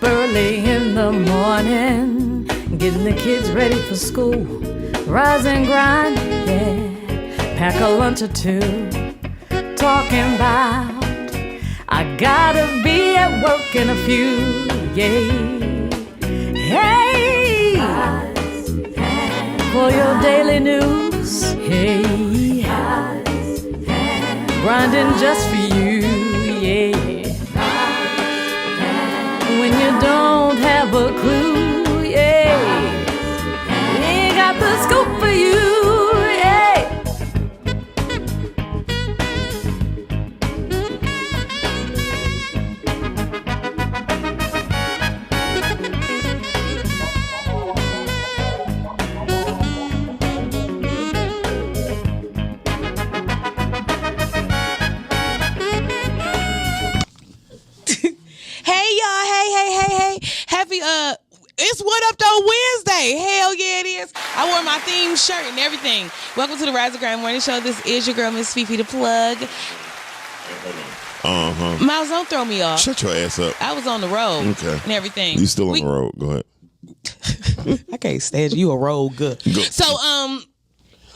up early in the morning, getting the kids ready for school. Rise and grind, yeah. Pack a lunch or two. Talking about I gotta be at work in a few, yeah. Hey, for your daily news, hey. Grinding just for you, yeah. When you don't have a clue, yeah. We ain't got the scoop for you, yeah. It's What Up Though Wednesday. Hell yeah, it is. I wore my theme shirt and everything. Welcome to the Rise and Grind Morning Show. This is your girl, Miss Fifi the Plug. Miles, don't throw me off. Shut your ass up. I was on the road and everything. You still on the road. Go ahead. I can't stand you. A road good. Go. So,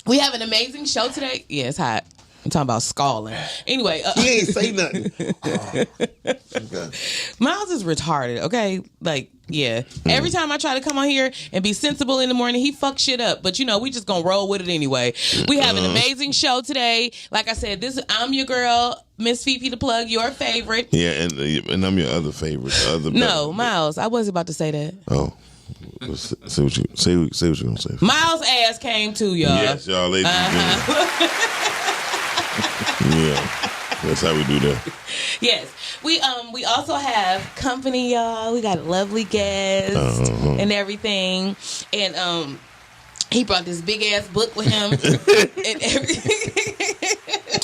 we have an amazing show today. Yeah, it's hot. I'm talking about scalding. Anyway. He ain't say nothing. Okay. Miles is retarded, okay? Like, yeah. Every time I try to come on here and be sensible in the morning, he fucks shit up. But, you know, we just gonna roll with it anyway. We have an amazing show today. Like I said, I'm your girl, Miss Fifi the Plug, your favorite. Yeah, and I'm your other favorite. No, Miles, I wasn't about to say that. Oh. Say what you're gonna say. Miles' ass came too, y'all. Yes, y'all ladies and gentlemen. Yeah, that's how we do that. Yes, we also have company, y'all. We got a lovely guest and everything, and he brought this big ass book with him and everything.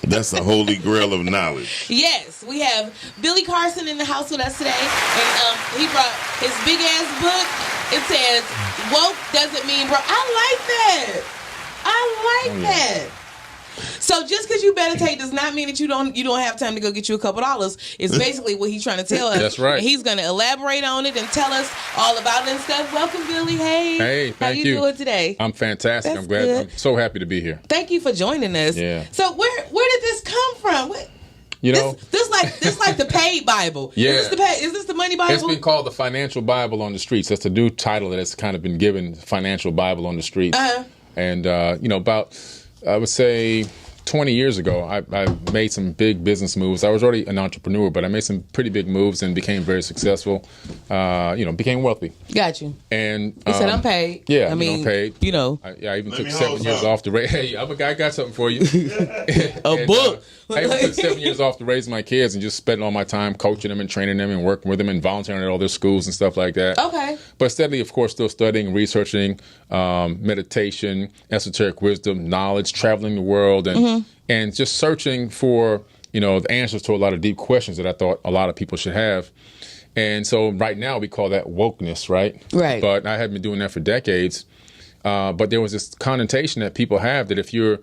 That's the holy grail of knowledge. Yes, we have Billy Carson in the house with us today, and he brought his big ass book. It says "Woke doesn't mean bro." I like that. I like that. So just because you meditate does not mean that you don't have time to go get you a couple dollars. It's basically what he's trying to tell us. That's right. And he's going to elaborate on it and tell us all about it and stuff. Welcome, Billy. Hey. Hey, thank you. How you doing today? I'm fantastic. That's I'm glad. good. I'm so happy to be here. Thank you for joining us. Yeah. So where did this come from? This like the paid Bible. Yeah. Is this the money Bible? It's been called the Financial Bible on the Streets. That's the new title that has kind of been given, Financial Bible on the Streets. And about I would say 20 years ago, I made some big business moves. I was already an entrepreneur, but I made some pretty big moves and became very successful. Became wealthy. Got you. And he said, "I'm paid." Yeah, I mean, I'm paid. You know, I even took 7 years off to raise. Hey, I got something for you. A book. I even took 7 years off to raise my kids and just spent all my time coaching them and training them and working with them and volunteering at all their schools and stuff like that. Okay. But steadily, of course, still studying, researching, meditation, esoteric wisdom, knowledge, traveling the world, and just searching for, the answers to a lot of deep questions that I thought a lot of people should have. And so right now we call that wokeness, right? Right. But I had been doing that for decades. But there was this connotation that people have that if you're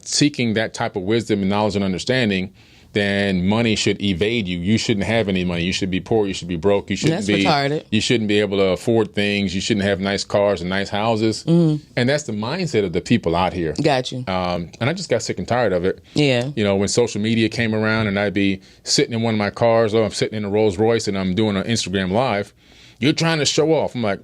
seeking that type of wisdom and knowledge and understanding, then money should evade you. You shouldn't have any money. You should be poor. You should be broke. You shouldn't be retarded. You shouldn't be able to afford things. You shouldn't have nice cars and nice houses. And that's the mindset of the people out here. Got you. And I just got sick and tired of it. Yeah. When social media came around and I'd be sitting in one of my cars, or I'm sitting in a Rolls Royce and I'm doing an Instagram Live, you're trying to show off. I'm like,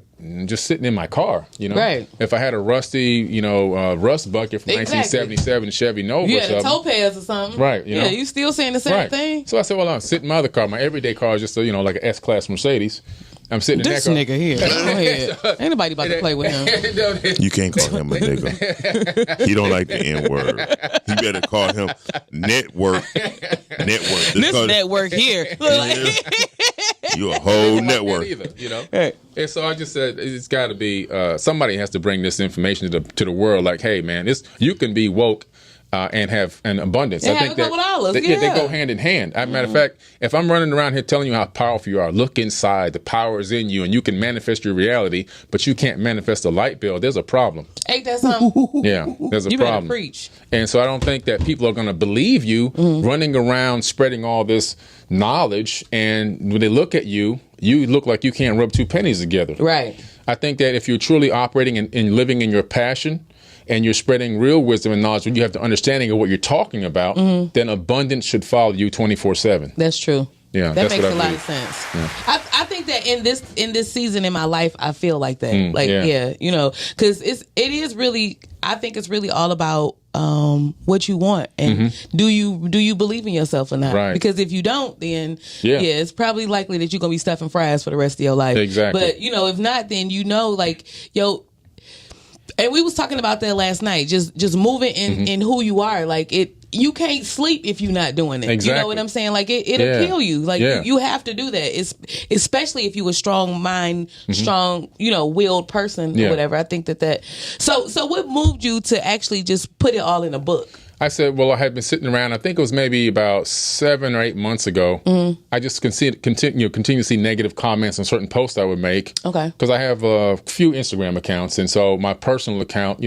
just sitting in my car, Right. If I had a rusty, rust bucket from 1977 Chevy Nova, you had a topaz or something, right? Yeah, you still saying the same thing. So I said, well, I'm sitting in my other car. My everyday car is just like an S-Class Mercedes. I'm sitting in that car. This nigga here. Go ahead. Ain't nobody about to play with him. You can't call him a nigga. He don't like the N-word. You better call him network. This network here. You a whole network. Either, And so I just said it's got to be somebody has to bring this information to the world. Like, hey, man, you can be woke and have an abundance. I think that they go hand in hand. As a matter of fact, if I'm running around here telling you how powerful you are, look inside. The power is in you, and you can manifest your reality, but you can't manifest a light bill. There's a problem. Ain't that something? Yeah, there's a you problem. You better preach. And so I don't think that people are going to believe you running around spreading all this knowledge, and when they look at you, you look like you can't rub two pennies together. Right. I think that if you're truly operating and living in your passion, and you're spreading real wisdom and knowledge, when you have the understanding of what you're talking about, then abundance should follow you 24/7. That's true. Yeah, that that's makes what I a lot believe. of sense. Yeah. I think that in this season in my life, I feel like that. yeah. You know, because it is really. I think it's really all about what you want and do you believe in yourself or not? Right. Because if you don't, then it's probably likely that you're gonna be stuffing fries for the rest of your life. Exactly. But you know, if not, then you know, like and we was talking about that last night. Just moving in who you are, like it. You can't sleep if you're not doing it. Exactly. You know what I'm saying? Like it'll kill you. Like you have to do that. It's especially if you're a strong mind, strong, willed person or whatever. I think that. So what moved you to actually just put it all in a book? I said, well, I had been sitting around. I think it was maybe about 7 or 8 months ago. I just continue to see negative comments on certain posts I would make. Okay. Because I have a few Instagram accounts, and so my personal account,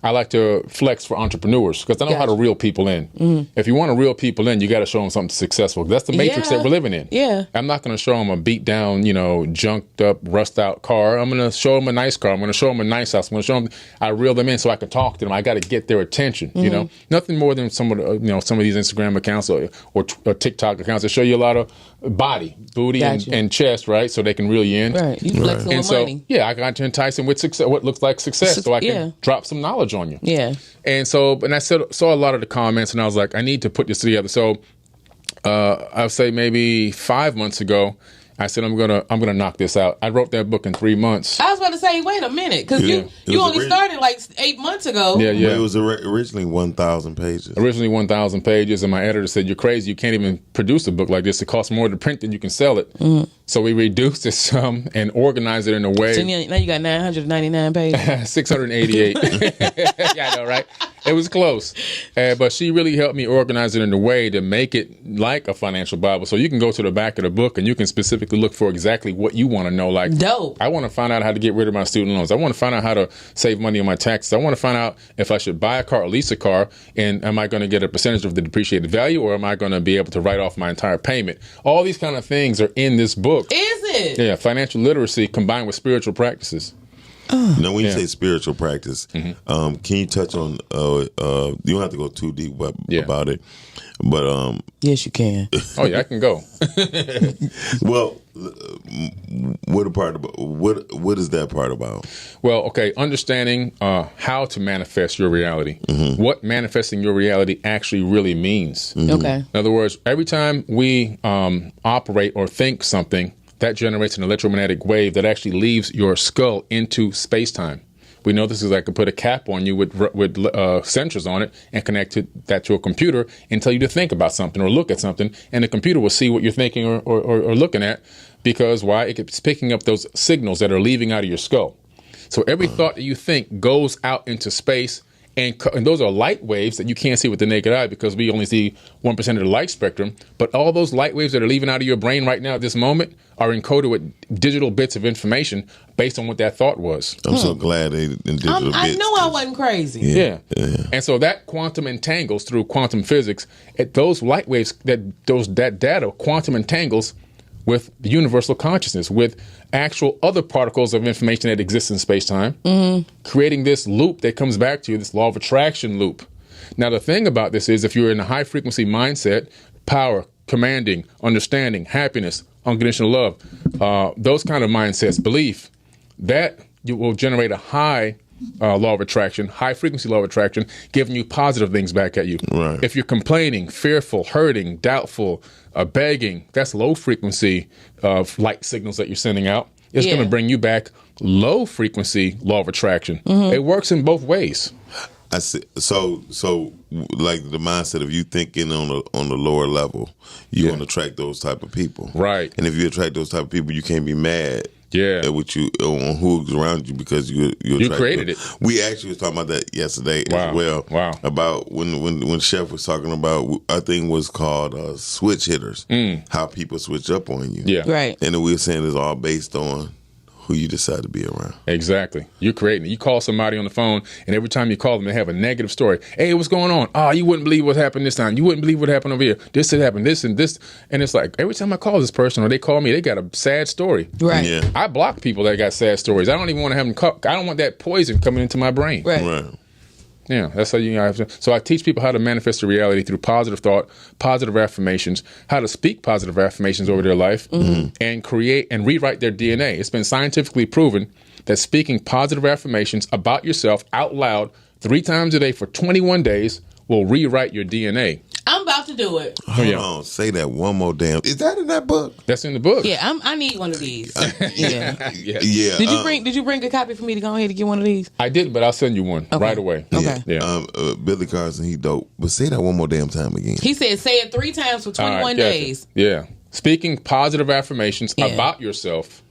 I like to flex for entrepreneurs because I know how to reel people in. If you want to reel people in, you got to show them something successful. That's the matrix that we're living in. Yeah. I'm not going to show them a beat down, junked up, rust out car. I'm going to show them a nice car. I'm going to show them a nice house. I'm going to show them. I reel them in so I can talk to them. I got to get their attention. Nothing more than some of these Instagram accounts or TikTok accounts that show you a lot of body, booty, and chest, right? So they can reel you in. Right. You flexing with money. Yeah, I got to entice them with success, what looks like success, so I can drop some knowledge on you. Yeah. And I saw a lot of the comments, and I was like, I need to put this together. So I'll say maybe 5 months ago, I said I'm gonna knock this out. I wrote that book in 3 months. I was about to say, wait a minute, because you only started like 8 months ago. Yeah. But it was originally 1,000 pages. Originally 1,000 pages, and my editor said, "You're crazy. You can't even produce a book like this. It costs more to print than you can sell it." So we reduced it some and organized it in a way. So now you got 999 pages. 688. Yeah, I know, right? It was close. But she really helped me organize it in a way to make it like a financial Bible. So you can go to the back of the book and you can specifically look for exactly what you want to know. Like, dope. I want to find out how to get rid of my student loans. I want to find out how to save money on my taxes. I want to find out if I should buy a car or lease a car, and am I going to get a percentage of the depreciated value, or am I going to be able to write off my entire payment? All these kind of things are in this book. Is it? Yeah, financial literacy combined with spiritual practices. Now, when you say spiritual practice, can you touch on? You don't have to go too deep about it, but yes, you can. Oh yeah, I can go. Well, what is that part about? Well, okay, understanding how to manifest your reality, what manifesting your reality actually really means. Okay. In other words, every time we operate or think something, that generates an electromagnetic wave that actually leaves your skull into space-time. We know this is I could put a cap on you with sensors on it and connect that to a computer and tell you to think about something or look at something, and the computer will see what you're thinking or looking at, because why? It's picking up those signals that are leaving out of your skull. So every thought that you think goes out into space, and those are light waves that you can't see with the naked eye because we only see 1% of the light spectrum. But all those light waves that are leaving out of your brain right now at this moment are encoded with digital bits of information based on what that thought was. I'm so glad they in digital bits. I knew I wasn't crazy. Yeah. And so that quantum entangles through quantum physics. Those light waves, that data, quantum entangles with universal consciousness, with actual other particles of information that exist in space-time, creating this loop that comes back to you, this law of attraction loop. Now, the thing about this is if you're in a high-frequency mindset, power, commanding, understanding, happiness, unconditional love, those kind of mindsets, belief, that you will generate a high law of attraction, high frequency law of attraction, giving you positive things back at you. Right. If you're complaining, fearful, hurting, doubtful, begging, that's low frequency light signals that you're sending out. It's going to bring you back low frequency law of attraction. It works in both ways. I see. So like the mindset of you thinking on the lower level, you're going to attract those type of people. Right. And if you attract those type of people, you can't be mad. Yeah, with you on who's around you because you created it. We actually was talking about that yesterday as well. Wow! About when Chef was talking about, our thing was called switch hitters. How people switch up on you. Yeah, right. And then we were saying it's all based on who you decide to be around. Exactly. You're creating it. You call somebody on the phone, and every time you call them, they have a negative story. Hey, what's going on? Oh, you wouldn't believe what happened this time. You wouldn't believe what happened over here. This had happened, this and this. And it's like, every time I call this person or they call me, they got a sad story. Right. Yeah. I block people that got sad stories. I don't even want to have them call. I don't want that poison coming into my brain. Right. Yeah, that's how you have to. So I teach people how to manifest their reality through positive thought, positive affirmations, how to speak positive affirmations over their life, and create and rewrite their DNA. It's been scientifically proven that speaking positive affirmations about yourself out loud 3 times a day for 21 days will rewrite your DNA. I'm about to do it. Hold on, say that one more damn. Is that in that book? That's in the book. Yeah, I need one of these. Yeah. Did you bring a copy for me to go ahead and get one of these? I did, but I'll send you one right away. Okay. Yeah. Billy Carson, he dope. But say that one more damn time again. He said say it 3 times for 21 All right, gotcha. days. Yeah. Speaking positive affirmations about yourself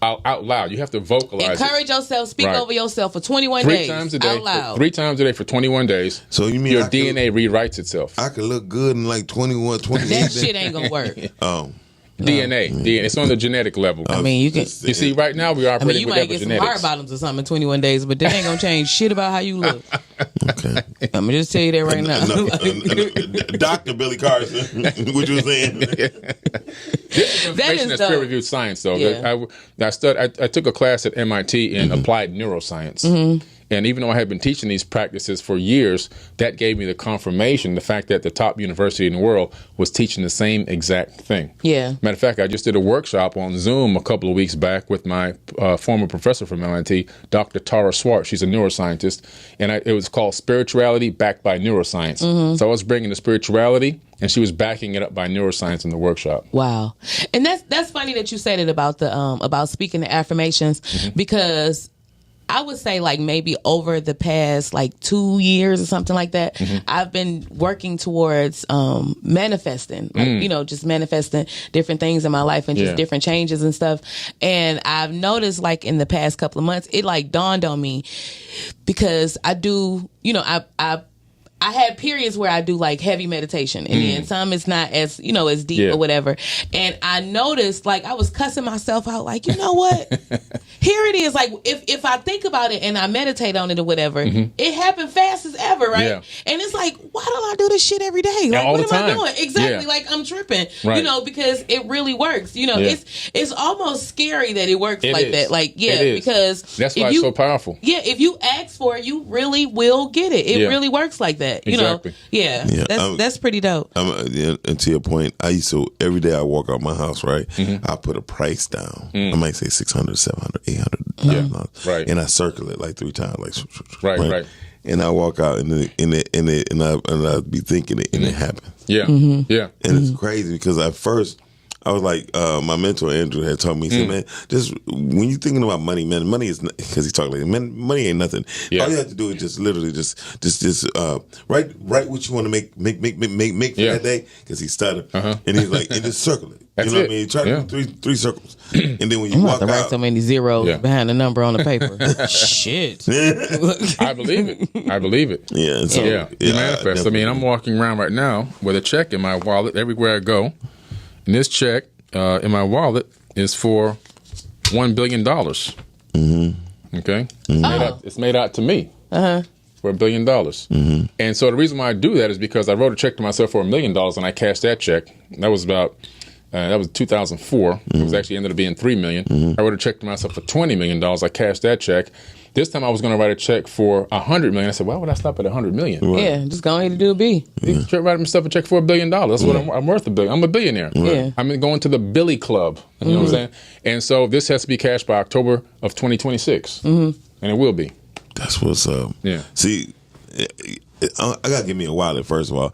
out loud. You have to vocalize Encourage yourself, speak over yourself for 21 3 days. times a day. Out loud. 3 times a day for 21 days. So you mean your DNA rewrites itself? I could look good in like 21, 28 That shit ain't gonna work. DNA. It's on the genetic level. I mean, you can. You see, right now we are operating you with might get epigenetics. some hard bottoms or something in 21 days, but that ain't gonna change shit about how you look. Okay. I'm gonna just tell you that right now. Dr. Billy Carson, what you were saying? Information is peer-reviewed science, though. Yeah. I took a class at MIT in applied neuroscience. And even though I had been teaching these practices for years, that gave me the confirmation, the fact that the top university in the world was teaching the same exact thing. Yeah. Matter of fact, I just did a workshop on Zoom a couple of weeks back with my former professor from MIT, Dr. Tara Swart. She's a neuroscientist. And it was called Spirituality Backed by Neuroscience. So I was bringing the spirituality, and she was backing it up by neuroscience in the workshop. Wow. And that's funny that you said it about the about speaking the affirmations, because I would say like maybe over the past like 2 years or something like that, I've been working towards manifesting, like, just manifesting different things in my life and just different changes and stuff. And I've noticed like in the past couple of months, it like dawned on me, because I do, I had periods where I do like heavy meditation, and then some it's not as, as deep or whatever. And I noticed like I was cussing myself out, like, you know what? Here it is. Like if I think about it and I meditate on it or whatever, it happened fast as ever, right? Yeah. And it's like, why don't I do this shit every day? Like, all what the am I time. doing? Exactly. Yeah. Like I'm tripping, Right. Because it really works. It's almost scary that it works It like is. that. Like, It is. because That's why it's so powerful. Yeah, if you ask for it, you really will get it. It really works like that. Exactly. That's pretty dope. And to your point, I used to, every day I walk out my house, right? I put a price down. I might say $600, $700, $800. Right. And I circle it like 3 times, like Right. And I walk out and I be thinking it, and it happens. Yeah. Yeah. And it's crazy because at first I was like, my mentor Andrew had told me, he said, man, just when you're thinking about money, man, money is, because he talked like, man, money ain't nothing. Yeah. All you have to do is just literally just write what you want to make for that day, because he stuttered, and he's like, and just circle it. That's you know it. what I mean? Try to do three circles, and then when you I'm walk about to write out, so many zeros behind the number on the paper. Shit. I believe it. yeah, so, You manifest. I mean, I'm walking around right now with a check in my wallet everywhere I go. And this check in my wallet is for $1 billion. Okay? It's made out to me for $1 billion. And so the reason why I do that is because I wrote a check to myself for $1 million, and I cashed that check. That was about... that was 2004. It was actually ended up being $3 million. I wrote a check to myself for $20 million. I cashed that check. This time I was going to write a check for $100 million. I said, why would I stop at $100 million? Yeah, just go ahead and do a B. Write myself a check for $1 billion. That's what I'm worth $1 billion. I'm a billionaire. Yeah. I'm going to the Billy Club. You know what I'm saying? And so this has to be cashed by October of 2026. And it will be. that's what's up. Yeah. See, I gotta give me a wallet first of all.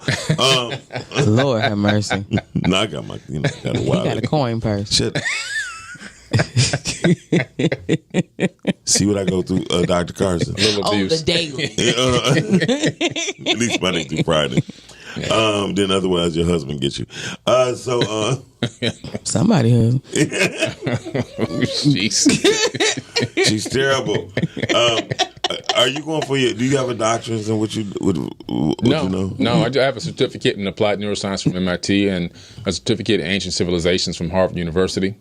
Lord have mercy. No, I got my, got a You wallet. got a coin purse. Shit. See what I go through, Dr. Carson. A little abuse. The daily. At least Monday through Friday. Then otherwise your husband gets you. Somebody has. Jeez. She's terrible. Are you going for do you have a doctorate in what you know? No, I have a certificate in applied neuroscience from MIT and a certificate in ancient civilizations from Harvard University.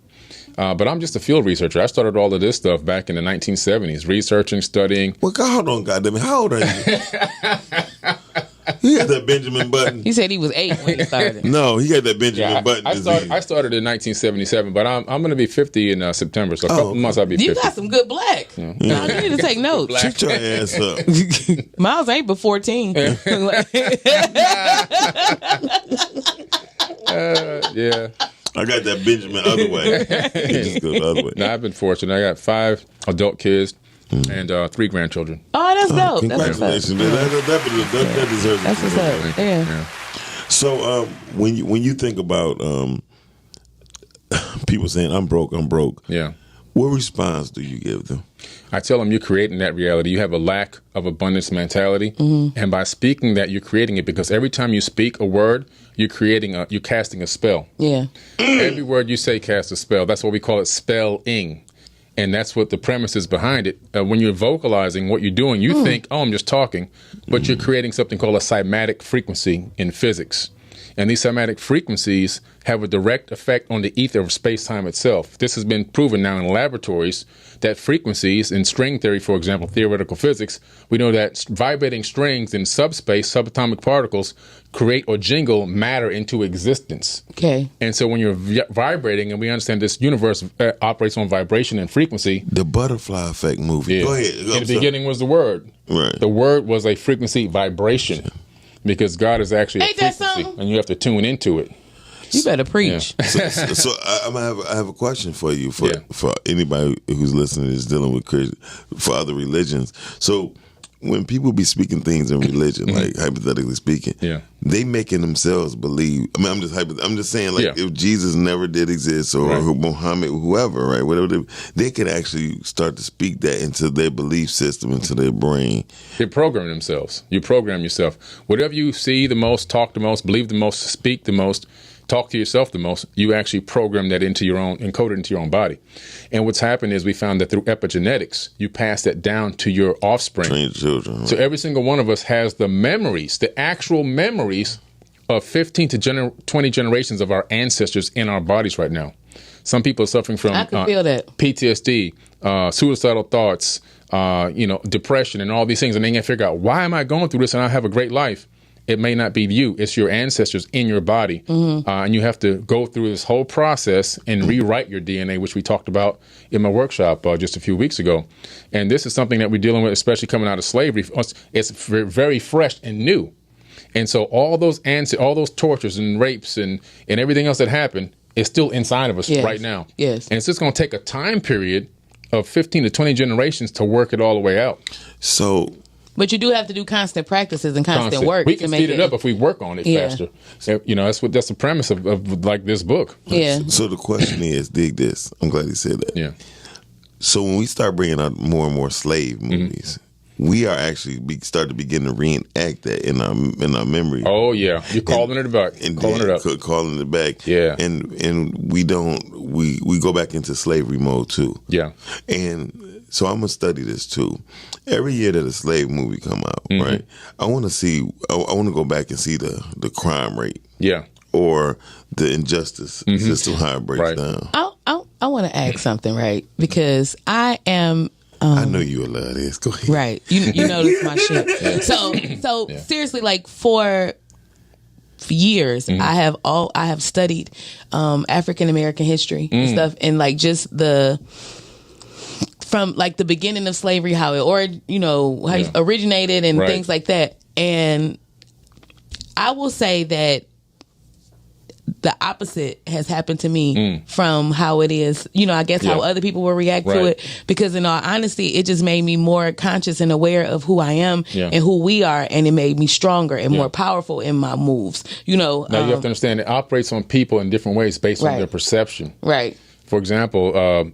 But I'm just a field researcher. I started all of this stuff back in the 1970s, researching, studying. Well, hold on, goddamn it. How old are you? He had that Benjamin Button. He said he was 8 when he started. No, he had that Benjamin Button I disease. started in 1977, but I'm going to be 50 in September, so a couple months I'll be 50. You got some good black. No, you need to take notes. Shut your ass up. Miles ain't but 14. Yeah. I got that Benjamin other way. He just goes the other way. No, I've been fortunate. I got 5 adult kids and 3 grandchildren. Oh, that's dope. That's what's Congratulations. up. That deserves That's what's up. Yeah. So when you think about people saying I'm broke, Yeah. what response do you give them? I tell them you're creating that reality. You have a lack of abundance mentality, and by speaking that, you're creating it because every time you speak a word, you're casting a spell. Yeah. Every word you say casts a spell. That's what we call it, spelling. And that's what the premise is behind it. When you're vocalizing what you're doing, you think, oh, I'm just talking, but you're creating something called a cymatic frequency in physics. And these cymatic frequencies have a direct effect on the ether of space-time itself. This has been proven now in laboratories that frequencies in string theory, for example, theoretical physics, we know that vibrating strings in subspace, subatomic particles, create or jingle matter into existence. Okay. And so when you're vibrating, and we understand this universe operates on vibration and frequency. The Butterfly Effect movie. Yeah. Go ahead. In the beginning was the word. Right. The word was a frequency vibration because God is actually Ain't a that frequency, something? and you have to tune into it. You better preach. So I have a question for you for anybody who's listening is dealing with for other religions. So when people be speaking things in religion, like hypothetically speaking, they making themselves believe. I mean, I'm just saying, like if Jesus never did exist or Muhammad, whoever, right, whatever, they could actually start to speak that into their belief system, into their brain. They program themselves. You program yourself. Whatever you see the most, talk the most, believe the most, speak the most, talk to yourself the most, you actually program that into your own, encode it into your own body. And what's happened is we found that through epigenetics, you pass that down to your offspring. Train children. Right? So every single one of us has the memories, the actual memories of 15 to 20 generations of our ancestors in our bodies right now. Some people are suffering from I can feel that. PTSD, suicidal thoughts, depression and all these things. And they can't figure out, why am I going through this and I have a great life? It may not be you. It's your ancestors in your body. And you have to go through this whole process and rewrite your DNA, which we talked about in my workshop just a few weeks ago. And this is something that we're dealing with, especially coming out of slavery. It's very fresh and new. And so all those tortures and rapes and everything else that happened is still inside of us right now. Yes. And it's just going to take a time period of 15 to 20 generations to work it all the way out. So... But you do have to do constant practices and constant work. We can speed it up if we work on it faster. That's the premise of like this book. Yeah. So the question is, dig this. I'm glad you said that. Yeah. So when we start bringing out more and more slave movies, we are actually start to begin to reenact that in our memory. Oh yeah, you're calling it back. Calling it back. Yeah. And we go back into slavery mode too. Yeah. And so I'm gonna study this too. Every year that a slave movie come out, right? I want to go back and see the crime rate. Yeah. Or the injustice system, how it breaks down. I want to ask something, right? Because I am. I know you would love this. Go ahead. Right. You know this is my shit. So seriously, like for years, I have studied African American history and stuff, and like just from like the beginning of slavery, how it it originated and things like that. And I will say that the opposite has happened to me from how it is, I guess how other people will react to it. Because in all honesty, it just made me more conscious and aware of who I am and who we are. And it made me stronger and more powerful in my moves, Now you have to understand it operates on people in different ways based on their perception. Right. For example, I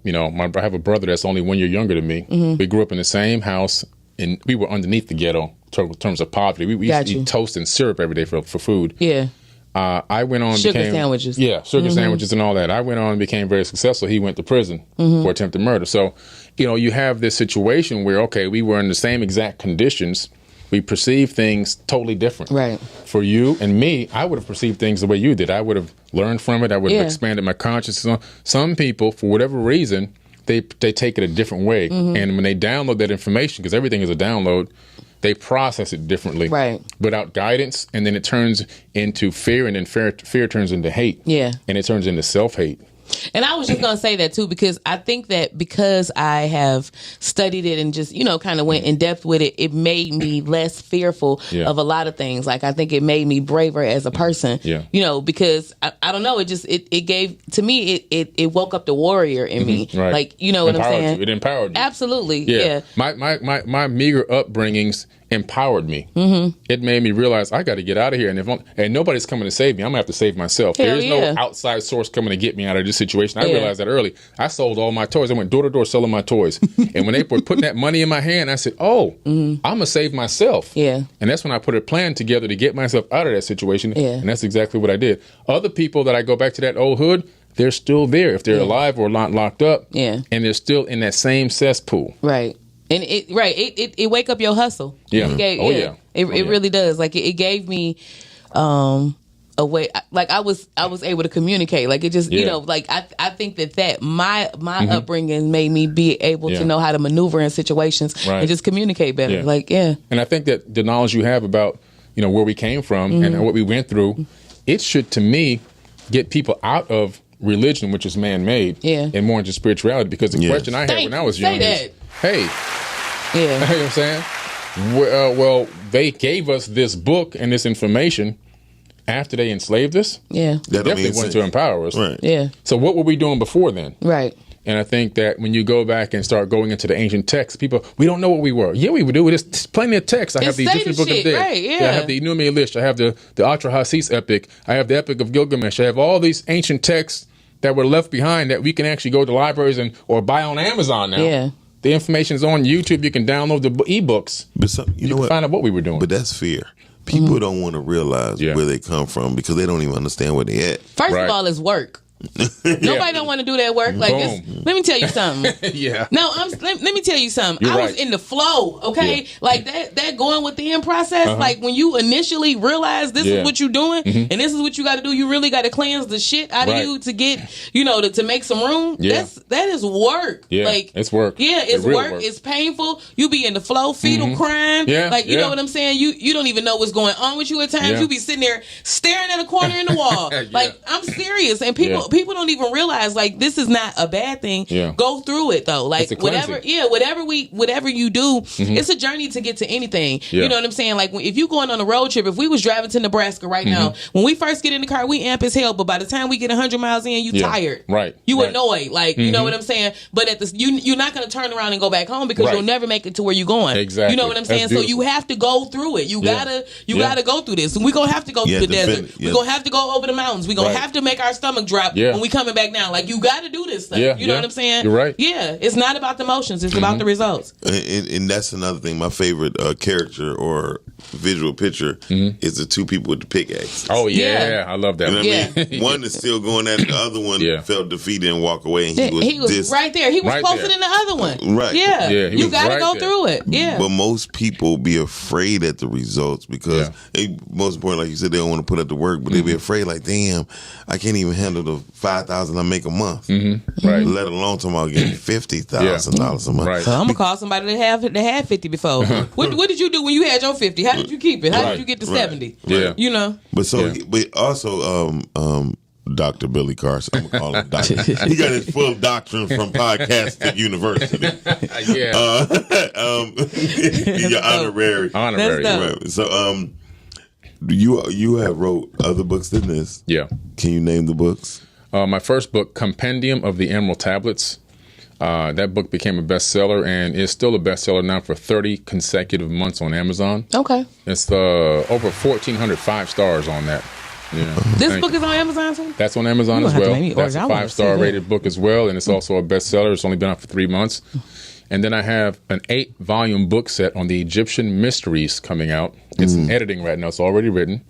have a brother that's only 1 year younger than me. We grew up in the same house and we were underneath the ghetto in terms of poverty. We used to eat toast and syrup every day for food. Yeah. I went on sugar sandwiches. Yeah, sugar sandwiches and all that. I went on and became very successful. He went to prison for attempted murder. So, you have this situation where, okay, we were in the same exact conditions, we perceive things totally different. Right. For you and me, I would have perceived things the way you did. I would have learned from it. I would have expanded my consciousness. Some people, for whatever reason, they take it a different way. And when they download that information, because everything is a download, they process it differently. Right. Without guidance, and then it turns into fear, and then fear turns into hate. Yeah. And it turns into self-hate. And I was just going to say that too, because I think that because I have studied it and just, kind of went in depth with it, it made me less fearful of a lot of things. Like, I think it made me braver as a person, because I don't know. It just, it gave, to me, it woke up the warrior in me. Right. Like, you know what I'm saying? It empowered you. Absolutely. Yeah. My meager upbringings empowered me. It made me realize I got to get out of here, and nobody's coming to save me. I'm gonna have to save myself. There is no outside source coming to get me out of this situation. I realized that early. I sold all my toys. I went door to door selling my toys, and when they were putting that money in my hand, I said, "Oh, I'm gonna save myself." Yeah, and that's when I put a plan together to get myself out of that situation. Yeah, and that's exactly what I did. Other people that I go back to that old hood, they're still there if they're alive or not locked up. Yeah, and they're still in that same cesspool. Right. And it wake up your hustle. Yeah. It really does. Like it gave me a way. Like I was able to communicate. Like it just like I think that my upbringing made me be able to know how to maneuver in situations and just communicate better. Yeah. Like And I think that the knowledge you have about where we came from and what we went through, it should, to me, get people out of religion, which is man-made, and more into spirituality. Because the question I had when I was young is, hey. You know what I'm saying? Well, they gave us this book and this information after they enslaved us. Yeah. That definitely wanted to empower us. Right. Yeah. So what were we doing before then? Right. And I think that when you go back and start going into the ancient texts, people, we don't know what we were. Yeah, we would do. There's plenty of texts. I have the Egyptian Book of the Dead. Right, yeah. I have the Enuma Elish. I have the Atrahasis epic. I have the Epic of Gilgamesh. I have all these ancient texts that were left behind that we can actually go to libraries or buy on Amazon now. Yeah. The information is on YouTube. You can download the ebooks. But you know can what? Find out what we were doing. But that's fear. People don't want to realize where they come from because they don't even understand where they at. First of all, it's work. Nobody don't want to do that work. Like, let me tell you something. No, let me tell you something. I was in the flow. Okay, like that going within process. Like when you initially realize this is what you're doing and this is what you got to do. You really got to cleanse the shit out of you to get to make some room. That is work. Yeah, like it's work. Yeah, it's work. It's painful. You be in the flow, fetal crying. Like you know what I'm saying. You don't even know what's going on with you at times. You be sitting there staring at a corner in the wall. Like I'm serious, and people don't even realize like this is not a bad thing. Go through it though. Like whatever you do, it's a journey to get to anything. You know what I'm saying? Like if you going on a road trip, if we was driving to Nebraska right now, when we first get in the car, we amp as hell, but by the time we get 100 miles in, you tired. Right. You annoyed. Like you know what I'm saying? But you're not gonna turn around and go back home because you'll never make it to where you're going. Exactly. You know what I'm saying? So you have to go through it. You gotta go through this. And we're gonna have to go through the desert. We're gonna have to go over the mountains. We're gonna have to make our stomach drop when we coming back down. Like you got to do this stuff. You know what I'm saying? You're right. Yeah, it's not about the emotions. It's about the results. And that's another thing. My favorite character or visual picture is the two people with the pickaxe. Oh yeah, I love that. You know what I mean? One is still going at it. The other one felt defeated and walked away. And he was right there. He was closer than the other one. Right. Yeah. You got to go through it. Yeah. But most people be afraid at the results because most important, like you said, they don't want to put up the work, but they be afraid like, damn, I can't even handle the $5,000 I make a month. Right. Let alone talking about getting $50,000 a month. Right. So I'm gonna call somebody that had 50 before. What did you do when you had your 50? How did you keep it? How did you get to 70? Yeah. You know. But but also Dr. Billy Carson, I'm gonna call him Doctor. He got his full doctrine from Podcasting University. Your honorary. Right. So you have wrote other books than this. Yeah. Can you name the books? My first book, Compendium of the Emerald Tablets. That book became a bestseller and is still a bestseller now for 30 consecutive months on Amazon. Okay. It's over 1,400 5 stars on that. Yeah. This book is on Amazon too? That's on Amazon as well. That's a 5-star rated book as well, and it's also a bestseller. It's only been out for 3 months. And then I have an 8-volume book set on the Egyptian mysteries coming out. It's in editing right now. It's already written.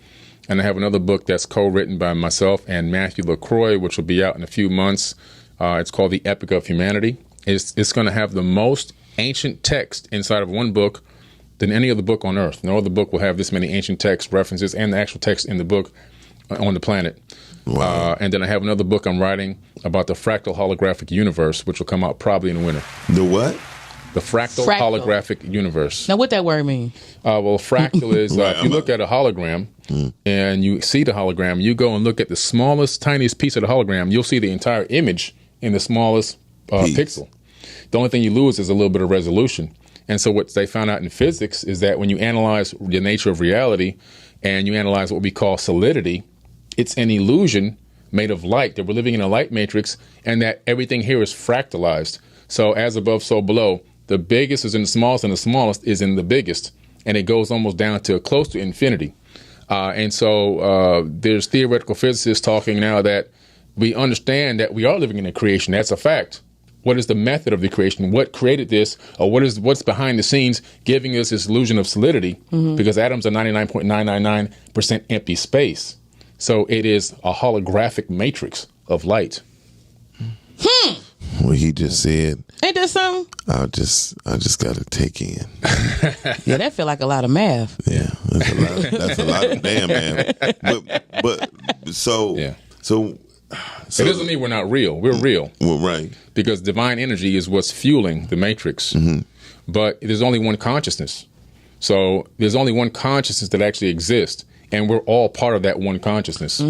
And I have another book that's co-written by myself and Matthew LaCroix, which will be out in a few months. It's called The Epic of Humanity. It's going to have the most ancient text inside of one book than any other book on earth. No other book will have this many ancient text references and the actual text in the book on the planet. Wow. And then I have another book I'm writing about the fractal holographic universe, which will come out probably in the winter. The what? The fractal holographic universe. Now, what that word mean? Well, fractal is if you look at a hologram and you see the hologram, you go and look at the smallest, tiniest piece of the hologram, you'll see the entire image in the smallest pixel. The only thing you lose is a little bit of resolution. And so what they found out in physics is that when you analyze the nature of reality and you analyze what we call solidity, it's an illusion made of light, that we're living in a light matrix, and that everything here is fractalized. So as above, so below. The biggest is in the smallest, and the smallest is in the biggest. And it goes almost down to close to infinity. And so there's theoretical physicists talking now that we understand that we are living in a creation. That's a fact. What is the method of the creation? What created this? Or what's behind the scenes giving us this illusion of solidity? Because atoms are 99.999% empty space. So it is a holographic matrix of light. What he just said, Ain't that something? I just got to take in. Yeah, that feel like a lot of math. Yeah, that's a lot of damn man. But so Yeah. so It doesn't mean we're not real. We're real. well, right. Because divine energy is what's fueling the matrix. But there's only one consciousness. So there's only one consciousness that actually exists. And we're all part of that one consciousness.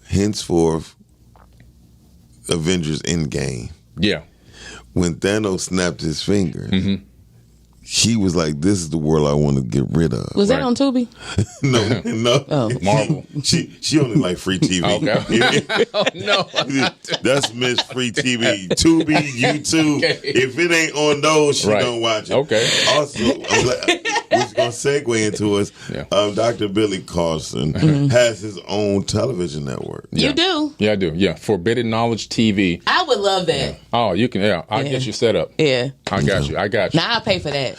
Henceforth, Avengers Endgame. Yeah. When Thanos snapped his finger, he was like, "This is the world I want to get rid of." Was that Right. on Tubi? No. Marvel. She only like free TV. Okay. Oh, no. That's Miss Free TV. Tubi, YouTube. Okay. If it ain't on those, she Right. don't watch it. Okay. Also, I'm like, we're going to segue into us. Yeah. Dr. Billy Carson has his own television network. You do? Yeah, I do. Yeah. Forbidden Knowledge TV. I would love that. Oh, you can. Yeah. I'll get you set up. Yeah. I got you. I got you. Now I'll pay for that.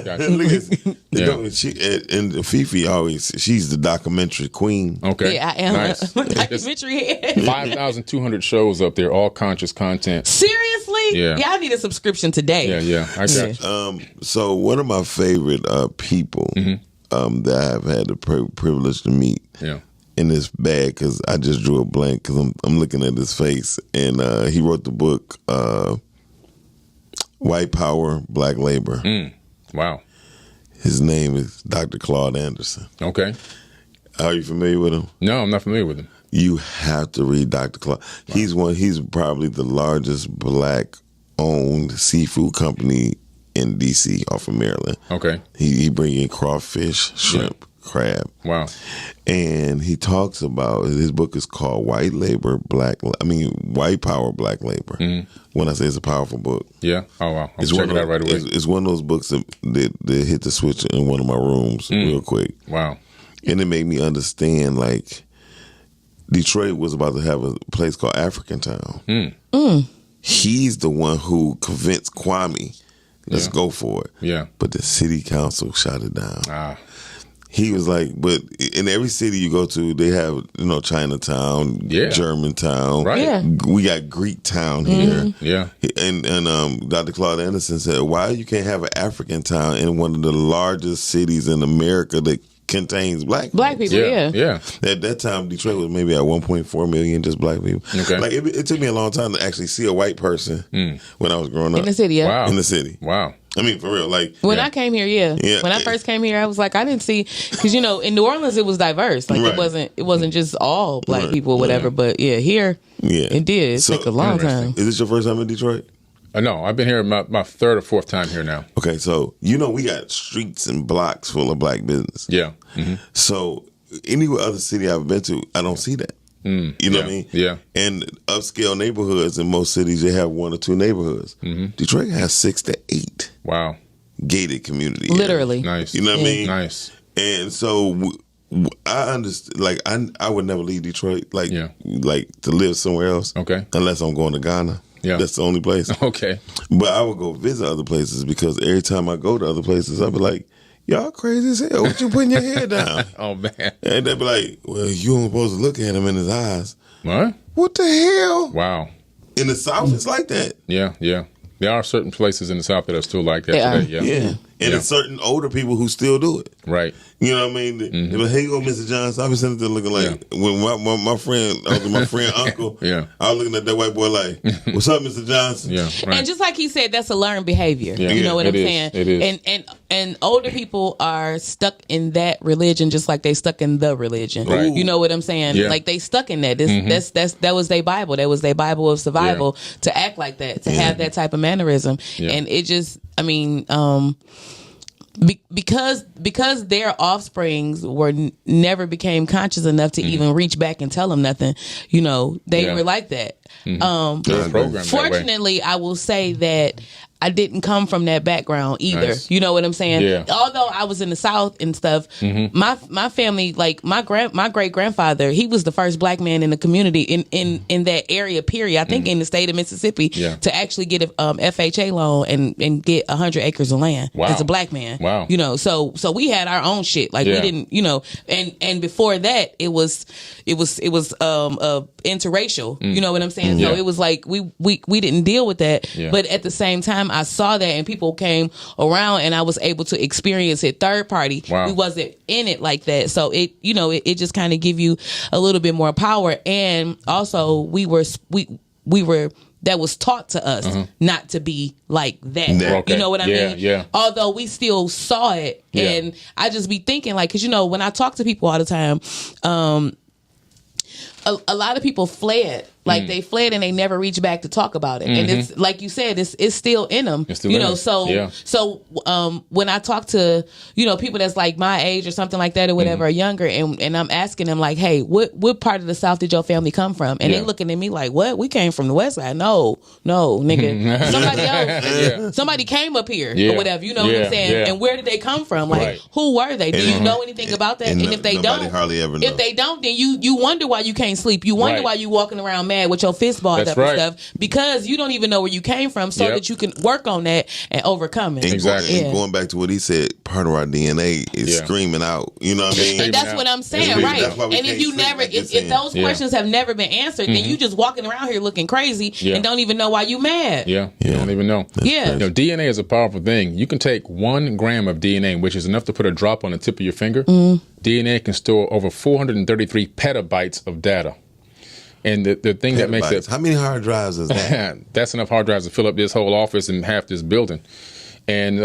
Got you. Look at Yeah. and Fifi always, she's the documentary queen. Okay. Yeah, I am Nice. a It's documentary head. 5,200 shows up there, all conscious content. Seriously? Yeah. I need a subscription today. Yeah. I got you. So one of my favorite people that I've had the privilege to meet, Yeah. and it's bad because I just drew a blank because I'm looking at his face, and he wrote the book White Power, Black Labor. Wow. His name is Dr. Claude Anderson. Okay. Are you familiar with him? No, I'm not familiar with him. You have to read Dr. Claude. He's probably the largest black-owned seafood company in DC off of Maryland. Okay. He bring in crawfish, shrimp, crab. Wow. And he talks about, his book is called White Power, Black Labor. When I say it's a powerful book. Yeah. Oh, wow. I'll check it out right away. It's one of those books that hit the switch in one of my rooms real quick. Wow. And it made me understand, like, Detroit was about to have a place called African Town. He's the one who convinced Kwame, let's go for it. Yeah. But the city council shot it down. Ah. He was like, but in every city you go to, they have, Chinatown, Yeah. Germantown. Right. Yeah. We got Greek Town here. Yeah. And Dr. Claude Anderson said, why you can't have an African town in one of the largest cities in America that contains black Black people, Yeah. yeah. Yeah. At that time, Detroit was maybe at 1.4 million, just black people. Okay. Like, it took me a long time to actually see a white person when I was growing up. In the city, yeah. Wow. In the city. Wow. I mean, for real. Like, When Yeah. I came here, yeah. Yeah. When I first came here, I was like, I didn't see, because in New Orleans it was diverse. Like Right. it wasn't just all black Right. people or whatever. But yeah, here yeah. it did. It So, took a long time. Is this your first time in Detroit? No, I've been here my third or fourth time here now. Okay, so we got streets and blocks full of black business. Yeah. So any other city I've been to, I don't see that. You know what I mean? Yeah. And upscale neighborhoods in most cities, they have 1 or 2 neighborhoods. Detroit has 6 to 8 Wow. gated community areas. Literally. Nice. You know what I mean? Nice. And so I understand. Like I would never leave Detroit. Like Yeah. like to live somewhere else. Okay. Unless I'm going to Ghana. Yeah. That's the only place. Okay. But I would go visit other places because every time I go to other places, I'd be like, y'all crazy as hell. What you putting your head down? Oh, man. And they'd be like, well, you ain't supposed to look at him in his eyes. What? What the hell? Wow. In the South, it's like that. Yeah. Yeah. There are certain places in the South that are still like that They are. today. Yeah. Yeah. And there's certain older people who still do it. Right. You know what I mean? Mm-hmm. Hey, you go, Mr. Johnson. I was sitting there looking like, when my friend, my friend uncle, I was looking at that white boy like, what's up, Mr. Johnson? Yeah. Right. And just like he said, that's a learned behavior. Yeah. You know what I'm It is. saying? It is. And older people are stuck in that religion just like they stuck in the religion. Right. You know what I'm saying? Yeah. Like they stuck in that. That was their Bible. That was their Bible of survival to act like that, to have that type of mannerism. Yeah. And it just, I mean, because their offsprings never became conscious enough to even reach back and tell them nothing, you know, they were like that. Fortunately, I will say that I didn't come from that background either. Nice. You know what I'm saying? Yeah. Although I was in the South and stuff, my family, like my great grandfather, he was the first black man in the community in that area. Period. I think in the state of Mississippi to actually get a FHA loan and get 100 acres of land as a black man. Wow. You know, so we had our own shit. Like we didn't, you know, and before that it was interracial. You know what I'm saying? So it was like we didn't deal with that. Yeah. But at the same time, I saw that and people came around and I was able to experience it third party. Wow. We wasn't in it like that. So it, you know, it just kind of give you a little bit more power. And also we were that was taught to us not to be like that. Okay. You know what I mean? Yeah. Although we still saw it. And I just be thinking like, cause you know, when I talk to people all the time, a lot of people fled. Like they fled and they never reached back to talk about it. And it's like you said, it's still in them. You know, so when I talk to, you know, people that's like my age or something like that or whatever, or younger, and I'm asking them like, hey, what part of the South did your family come from? And they looking at me like, what? We came from the West Side. No, nigga. Somebody else. Somebody came up here or whatever. You know what I'm saying? Yeah. And where did they come from? Like, who were they? Do you know anything about that? And if they don't, hardly ever know. If they don't, then you wonder why you can't sleep. You wonder why you walking around mad with your fist balled up and stuff, because you don't even know where you came from, so that you can work on that and overcome it. Exactly. And going back to what he said, part of our DNA is screaming out. You know what I mean? And that's what I'm saying, right? And if you never, if those questions have never been answered, then you just walking around here looking crazy and don't even know why you mad. You don't even know. You know, DNA is a powerful thing. You can take 1 gram of DNA, which is enough to put a drop on the tip of your finger. DNA can store over 433 petabytes of data. And the thing that makes it... How many hard drives is that? That's enough hard drives to fill up this whole office and half this building. And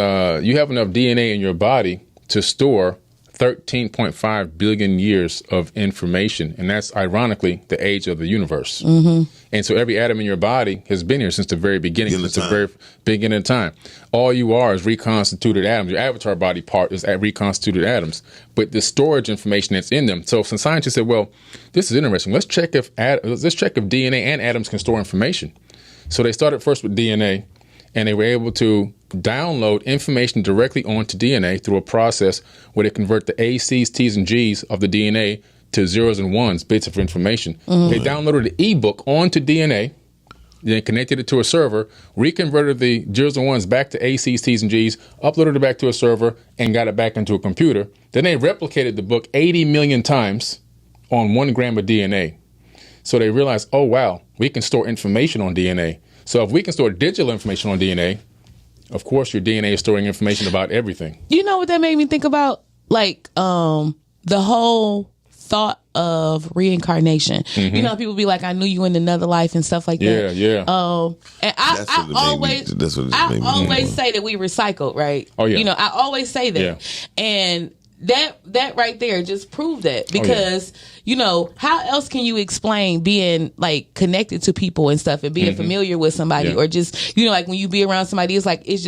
you have enough DNA in your body to store 13.5 billion years of information. And that's, ironically, the age of the universe. And so every atom in your body has been here since the very beginning, since the very beginning of time. All you are is reconstituted atoms. Your avatar body part is reconstituted atoms. But the storage information that's in them. So some scientists said, well, this is interesting. Let's check if DNA and atoms can store information. So they started first with DNA, and they were able to download information directly onto DNA through a process where they convert the A's, C's, T's, and G's of the DNA to zeros and ones, bits of information. They downloaded an ebook onto DNA, then connected it to a server, reconverted the zeros and ones back to A's, C's, T's, and G's, uploaded it back to a server, and got it back into a computer. Then they replicated the book 80 million times on 1 gram of DNA. So they realized, oh, wow, we can store information on DNA. So if we can store digital information on DNA, of course your DNA is storing information about everything. You know what that made me think about? Like the whole thought of reincarnation. You know, people be like, I knew you in another life and stuff like that. And I always say that we recycled, right? Oh, yeah. You know, I always say that. And that right there just proved that, because you know, how else can you explain being like connected to people and stuff and being familiar with somebody, or just, you know, like when you be around somebody, it's like it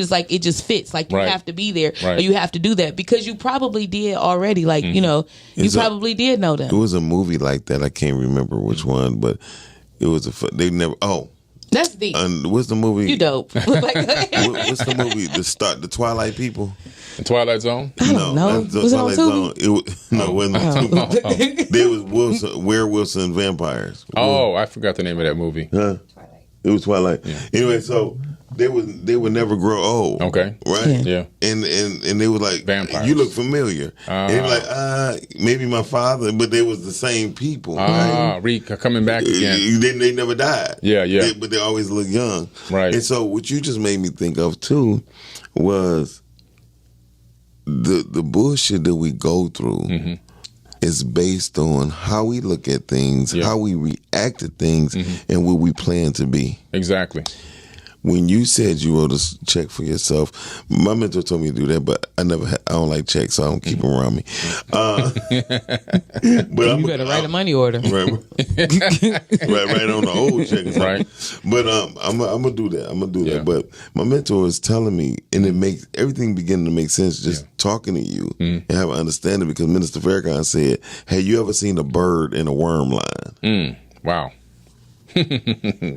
just fits, like you have to be there, or you have to do that because you probably did already, like you know, you probably did know them. It was a movie like that. I can't remember which one, but it was they never. That's deep. What's the movie? You dope. What's the movie? The Twilight People. The Twilight Zone? I don't know. Was it on Tubi? It wasn't on Tubi. There was werewolves and vampires. Oh, I forgot the name of that movie. Huh? It was Twilight. Yeah. Anyway, so they would never grow old. Okay. Right? Yeah. And they were like, vampires. You look familiar. And they were like, maybe my father, but they was the same people. Right? Coming back again. They never died. Yeah. But they always look young. Right. And so what you just made me think of too was the bullshit that we go through is based on how we look at things, how we react to things, and what we plan to be. Exactly. When you said you wrote a check for yourself, my mentor told me to do that, but I don't like checks, so I don't keep them around me. But you better write a money order. Right on the old check. Right. But I'm gonna do that. I'm gonna do that. But my mentor was telling me, and it makes everything beginning to make sense just talking to you and have an understanding, because Minister Farrakhan said, "Have you ever seen a bird in a worm line?" Wow.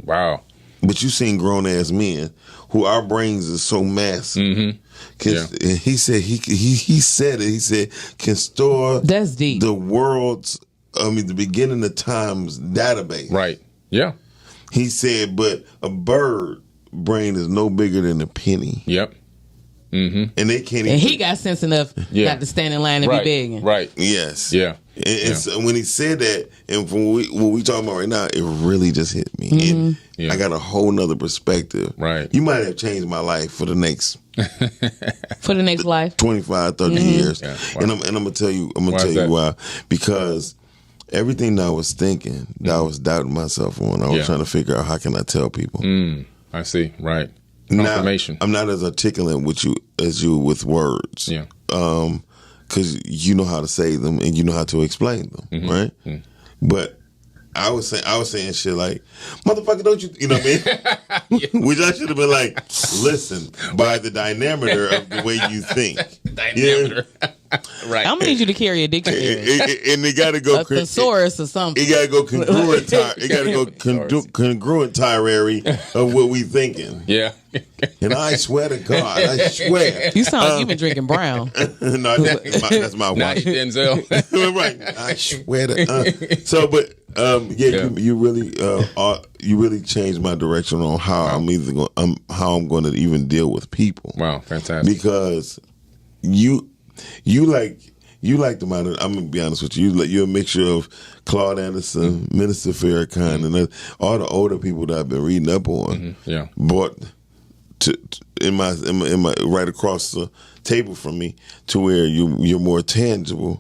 Wow. But you seen grown ass men who our brains is so massive. And he said he said it. He said can store That's deep. the world's the beginning of time's database. Right. Yeah. He said, but a bird brain is no bigger than a penny. Yep. And they can't even. And he got sense enough not to stand in line and Right. be begging. Right. Yes. Yeah. And so when he said that, and from what we talking about right now, it really just hit me. And Yeah. I got a whole nother perspective. Right. You might have changed my life for the next For the next life. 25, 30 years. Yeah. Wow. And I'm gonna tell you, Why is that? why. Because everything that I was thinking, that I was doubting myself on, I was trying to figure out how can I tell people. I see. Right. Now, Confirmation. I'm not as articulate with you as you with words. Yeah. Because you know how to say them and you know how to explain them, right? But I was saying shit like, motherfucker, don't you know what I mean? Which I should have been like, listen, by the diameter of the way you think. Diameter. Right. I'm gonna need you to carry a dictionary, And it got to go a thesaurus or something. It got to go congruent. It got to go congruent tirary of what we thinking. Yeah. And I swear to God, I swear. You sound like you've been drinking brown. No, that's my Now wife. you Denzel. Right. I swear to. So, but you really changed my direction on how I'm going to even deal with people. Wow. Fantastic. Because you like the man. I'm gonna be honest with you. You're a mixture of Claude Anderson, Minister Farrakhan, and all the older people that I've been reading up on. Yeah. Brought in my right across the table from me to where you're more tangible,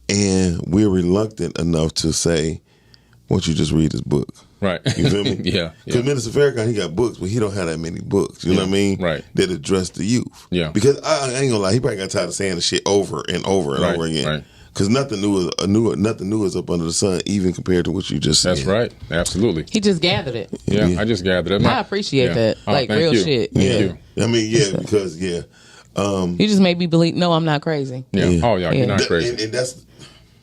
and we're reluctant enough to say, "Why don't you just read this book?" Right. You feel me? Yeah. Because Minister Farrakhan, he got books, but he don't have that many books. You know what I mean? Right. That address the youth. Yeah. Because I ain't gonna lie, he probably got tired of saying the shit over and over and Right, over again. right. Because nothing new is up under the sun, even compared to what you just said. That's right. Absolutely. He just gathered it. Yeah. Yeah. I just gathered it. I appreciate that. Like, thank real you. shit. Thank Yeah. you. I mean, because You just made me believe. No, I'm not crazy. Yeah. Yeah. Oh, yeah. You're not crazy. And that's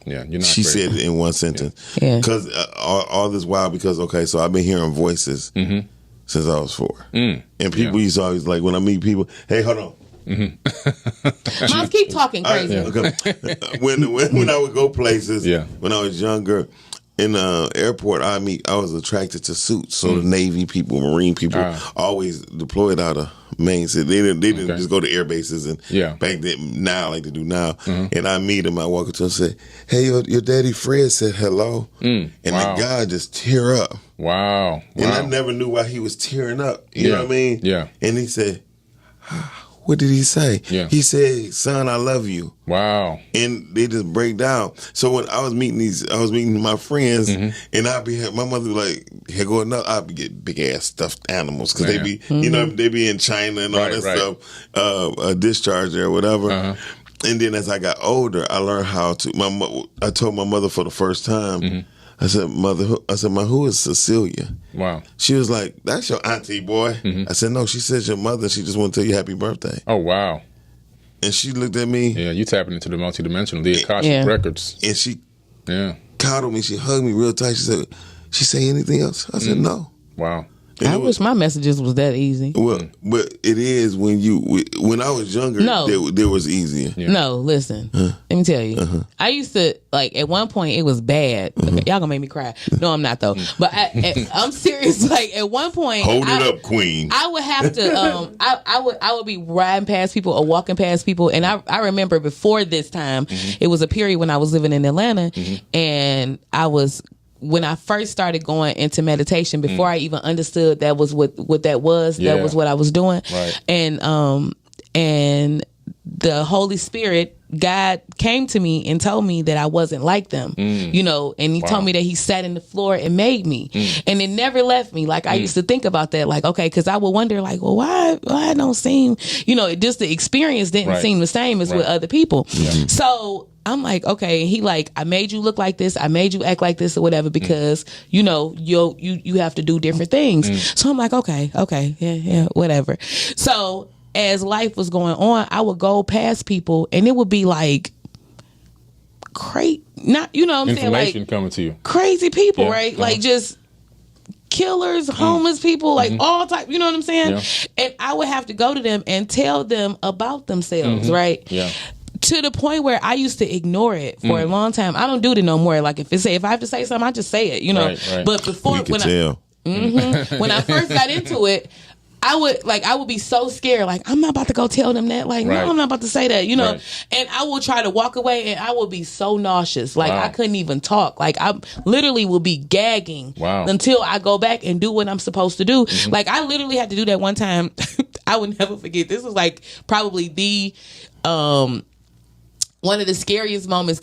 Yeah. You're not she crazy. said it in one sentence. Yeah. Because all this while, because so I've been hearing voices since I was 4, and people used to always like when I meet people, hey, hold on. Mom, keep talking crazy. Okay. when I would go places, when I was younger, in the airport, I was attracted to suits. So the Navy people, Marine people, always deployed out of main city. They didn't just go to air bases and back then now like they do now. And I meet him. I walk up to him and say, "Hey, your daddy Fred said hello," and the guy just tear up. Wow. And I never knew why he was tearing up. You know what I mean? Yeah. And he said, "What did he say?" Yeah. He said, "Son, I love you." Wow. And they just break down. So when I was meeting my friends, and my mother would like, "Here go another." I'd be getting big ass stuffed animals because they be, they be in China and all that stuff, a discharge there or whatever. And then as I got older, I learned how to. I told my mother for the first time. I said, "Mother," who is Cecilia?" Wow. She was like, "That's your auntie, boy." I said, "No, she says your mother. She just want to tell you happy birthday." Oh, wow. And she looked at me. Yeah, you tapping into the multidimensional, the Akashic records. And she Yeah. coddled me. She hugged me real tight. She say anything else? I said, no. Wow. I wish my messages was that easy. Well, but it is when I was younger, there was easier. Yeah. No, listen. Let me tell you. I used to, like, at one point it was bad. Okay, y'all gonna make me cry. No, I'm not though. But I'm serious. Like, at one point, Hold it up, Queen. I would have to. I would be riding past people or walking past people, and I remember before this time, it was a period when I was living in Atlanta, and when I first started going into meditation, before I even understood that was what that was, that was what I was doing. Right. And the Holy Spirit, God came to me and told me that I wasn't like them, you know, and he told me that he sat in the floor and made me, and it never left me. Like I used to think about that, like, okay, because I would wonder, like, well, why I don't seem, you know, just the experience didn't seem the same as with other people. So I'm like, okay, he like, I made you look like this, I made you act like this or whatever, because you know, you have to do different things. So I'm like, okay, yeah, whatever. So as life was going on, I would go past people and it would be like not, you know what I'm saying? Information Like coming to you. crazy people, right? Like just killers, homeless people, like all type, you know what I'm saying? And I would have to go to them and tell them about themselves, right? Yeah. To the point where I used to ignore it for a long time. I don't do it no more. Like if I have to say something, I just say it, you know. Right. But before when I first got into it, I would be so scared. Like, I'm not about to go tell them that. Like, no, I'm not about to say that, you know. And I would try to walk away and I would be so nauseous. Like, I couldn't even talk. Like, I literally would be gagging until I go back and do what I'm supposed to do. Like, I literally had to do that one time. I would never forget. This was like probably the one of the scariest moments.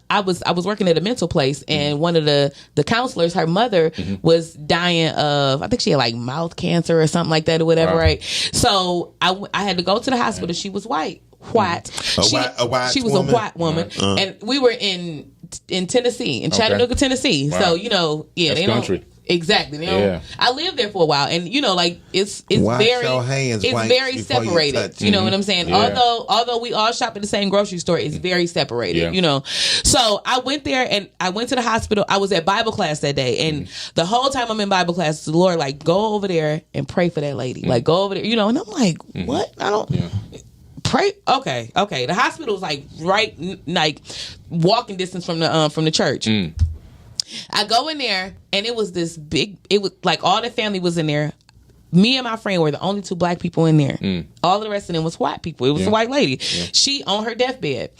I was working at a mental place, and one of the counselors, her mother was dying of, I think she had like mouth cancer or something like that or whatever, right? So I had to go to the hospital. She was white. A white she was woman? a white woman, and we were in Tennessee, in Chattanooga, Tennessee. So you know, That's they country. don't. Exactly. I lived there for a while, and you know, like it's very separated. You know what I'm saying? Although we all shop at the same grocery store, it's very separated. You know, so I went there and I went to the hospital. I was at Bible class that day, and the whole time I'm in Bible class, the Lord like, go over there and pray for that lady. Like, go over there, you know. And I'm like, what? I don't. Pray. Okay. The hospital was like right, like walking distance from the church. I go in there and it was this big, it was like all the family was in there. Me and my friend were the only 2 black people in there. All the rest of them was white people. It was a white lady. She on her deathbed.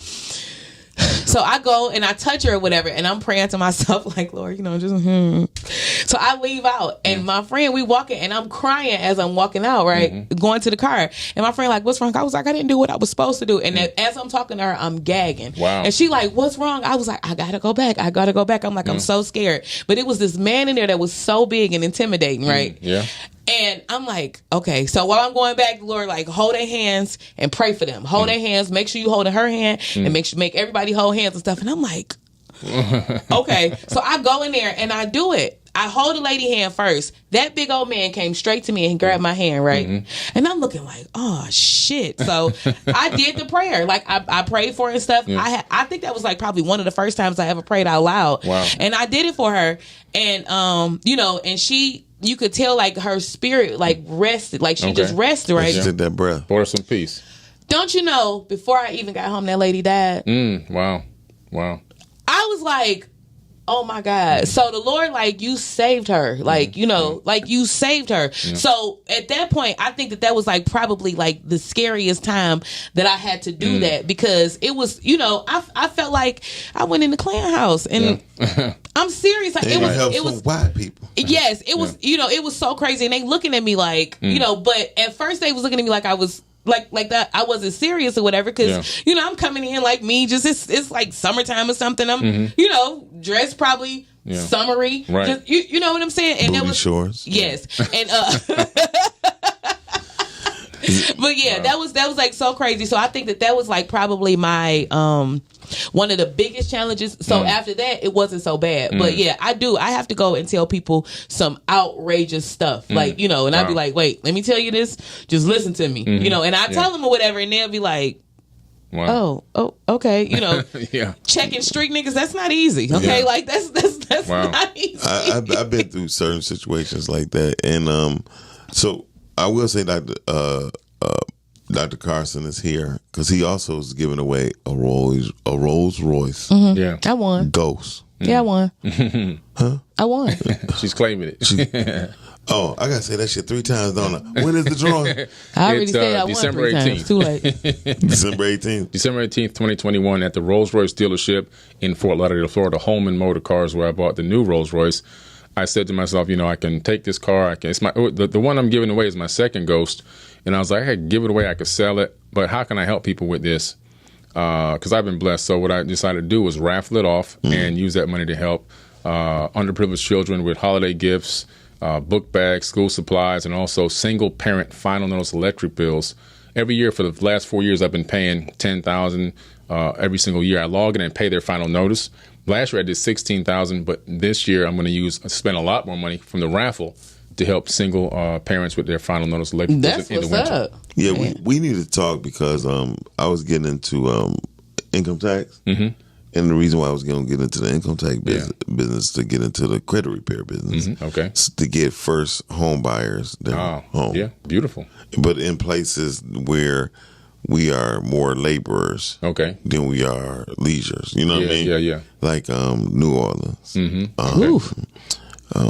So I go and I touch her or whatever, and I'm praying to myself like, Lord, you know, just So I leave out, and my friend, we walking, and I'm crying as I'm walking out, right, going to the car, and my friend like, what's wrong? I was like, I didn't do what I was supposed to do, and as I'm talking to her, I'm gagging. And she like, what's wrong? I was like, I gotta go back. I'm like, I'm so scared, but it was this man in there that was so big and intimidating, right? And I'm like, okay, so while I'm going back, the Lord like, hold their hands and pray for them. Hold their hands. Make sure you holding her hand and make everybody hold hands and stuff. And I'm like, okay. So I go in there and I do it. I hold the lady hand first. That big old man came straight to me and grabbed my hand, right? And I'm looking like, oh shit. So I did the prayer. Like I prayed for her and stuff. I think that was like probably one of the first times I ever prayed out loud. And I did it for her. And you know, and you could tell like her spirit like rested, like she just rested, right? She took that breath. Brought her some peace. Don't you know, before I even got home, that lady died. Wow. I was like, oh my God. So the Lord, like, you saved her. Like, you know, like you saved her. So at that point, I think that was like probably like the scariest time that I had to do that, because it was, you know, I felt like I went in the Klan house and I'm serious. Like it was white people. Yes, it was, you know, it was so crazy. And they looking at me like, you know, but at first they was looking at me like I was like that I wasn't serious or whatever, because you know, I'm coming in like me, just it's like summertime or something. I'm you know, dressed probably summery, just, you know what I'm saying? And booty shorts. Yes. And but yeah, that was like so crazy. So I think that was like probably my one of the biggest challenges. So after that, it wasn't so bad. But yeah, I have to go and tell people some outrageous stuff. Like, you know, and I'd be like, wait, let me tell you this. Just listen to me. You know, and I tell them or whatever, and they'll be like, oh, okay. You know, checking street niggas, that's not easy. Okay. Like that's not easy. I've been through certain situations like that. And so I will say that Dr. Carson is here because he also is giving away a Rolls Royce. I won. Ghost. Yeah, I won. Huh? I won. She's claiming it. Oh, I gotta say that shit 3 times, don't I? When is the drawing? I already said I won December 3 times. Too late. December 18th. December 18th, 2021, at the Rolls Royce dealership in Fort Lauderdale, Florida. Holman Motor Cars, where I bought the new Rolls Royce. I said to myself, I can take this car. It's the one I'm giving away is my second Ghost, and I was like, I could give it away. I could sell it, but how can I help people with this? Because I've been blessed. So what I decided to do was raffle it off and use that money to help underprivileged children with holiday gifts, book bags, school supplies, and also single-parent final notice electric bills. Every year for the last 4 years, I've been paying $10,000 every single year. I log in and pay their final notice. Last year I did $16,000, but this year I'm going to spend a lot more money from the raffle to help single parents with their final notice electric bills in the winter. Up. Yeah, we need to talk because I was getting into income tax. Mm-hmm. And the reason why I was going to get into the income tax business to get into the credit repair business. Mm-hmm. Okay. To get first home buyers their home. Yeah, beautiful. But in places where we are more laborers than we are leisures. You know what I mean? Yeah. Like New Orleans,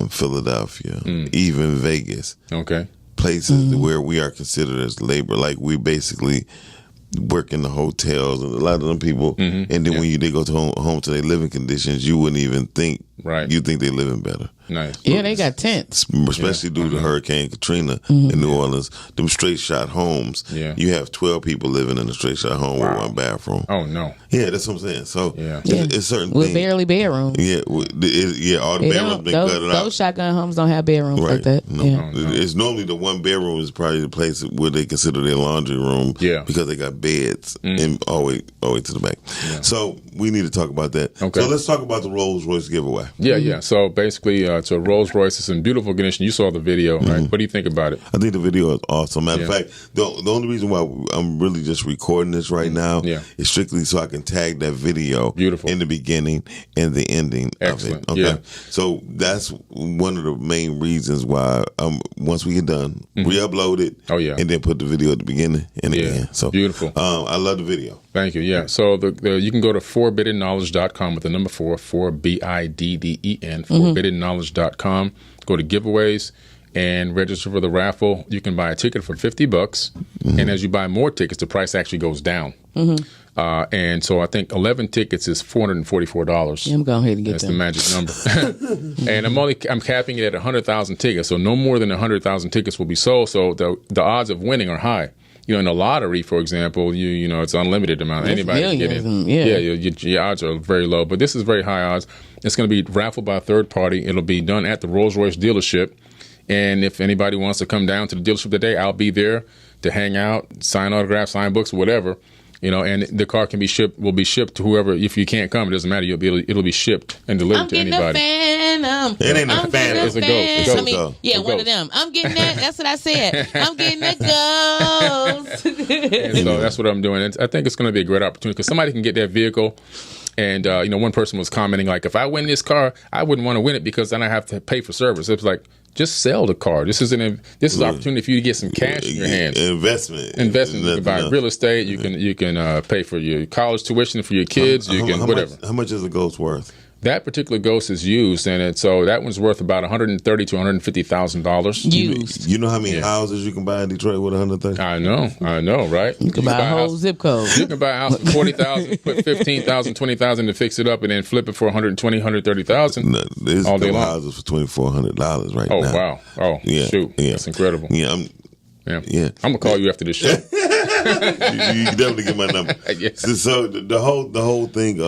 Philadelphia, even Vegas. Okay. Places where we are considered as labor. Like we basically work in the hotels and a lot of them people, and then when they go to home to their living conditions, you wouldn't even think you think they living better. Nice. Yeah, they got tents. Especially due to Hurricane Katrina in New Orleans. Them straight shot homes. Yeah. You have 12 people living in a straight shot home with one bathroom. Oh, no. Yeah, that's what I'm saying. So it's certain with things. barely bedrooms. Yeah, all the bedrooms been cut out. Those shotgun homes don't have bedrooms like that. No. Yeah. It's normally the one bedroom is probably the place where they consider their laundry room because they got beds and all the way to the back. Yeah. So we need to talk about that. Okay. So let's talk about the Rolls Royce giveaway. Yeah. So basically, it's a Rolls Royce. It's in beautiful condition. You saw the video, right? What do you think about it? I think the video is awesome. Matter of fact, the only reason why I'm really just recording this right now is strictly so I can tag that video in the beginning and the ending of it. Okay. Yeah. So that's one of the main reasons why once we get done, re-upload it and then put the video at the beginning and the end. So beautiful. I love the video. Thank you. Yeah. So you can go to forbiddenknowledge.com with the number 4BIDDEN, forbiddenknowledge.com. Go to giveaways and register for the raffle. You can buy a ticket for $50, and as you buy more tickets, the price actually goes down. And so I think 11 tickets is $444. Yeah, I'm going ahead and get That's the magic number. And I'm capping it at 100,000 tickets, so no more than 100,000 tickets will be sold. So the odds of winning are high. In a lottery, for example, it's unlimited amount. Anybody can get in. Your odds are very low, but this is very high odds. It's going to be raffled by a third party. It'll be done at the Rolls-Royce dealership. And if anybody wants to come down to the dealership today, I'll be there to hang out, sign autographs, sign books, whatever. And the car will be shipped to whoever. If you can't come, it doesn't matter. It'll be shipped and delivered to anybody. It ain't a fan. It's a ghost. One of them. I'm getting that. That's what I said. I'm getting that ghost. And so that's what I'm doing. And I think it's going to be a great opportunity because somebody can get that vehicle. And, one person was commenting, like, if I win this car, I wouldn't want to win it because then I have to pay for service. It was like, just sell the car. This is an opportunity for you to get some cash in your hands. Investment. You can buy real estate. You can pay for your college tuition for your kids. Whatever. How much is a Ghost worth? That particular Ghost is used, and so that one's worth about $130,000 to $150,000. Used. You know how many houses you can buy in Detroit with $130,000? I know, right? You can buy a whole zip code. You can buy a house for $40,000, put $15,000, $20,000 to fix it up, and then flip it for $120,000, $130,000. No, there's all day long. Houses for $2,400 right now. Oh wow! Oh shoot! Yeah. That's incredible. Yeah, I'm gonna call you after this show. you definitely get my number. Yes. So the whole thing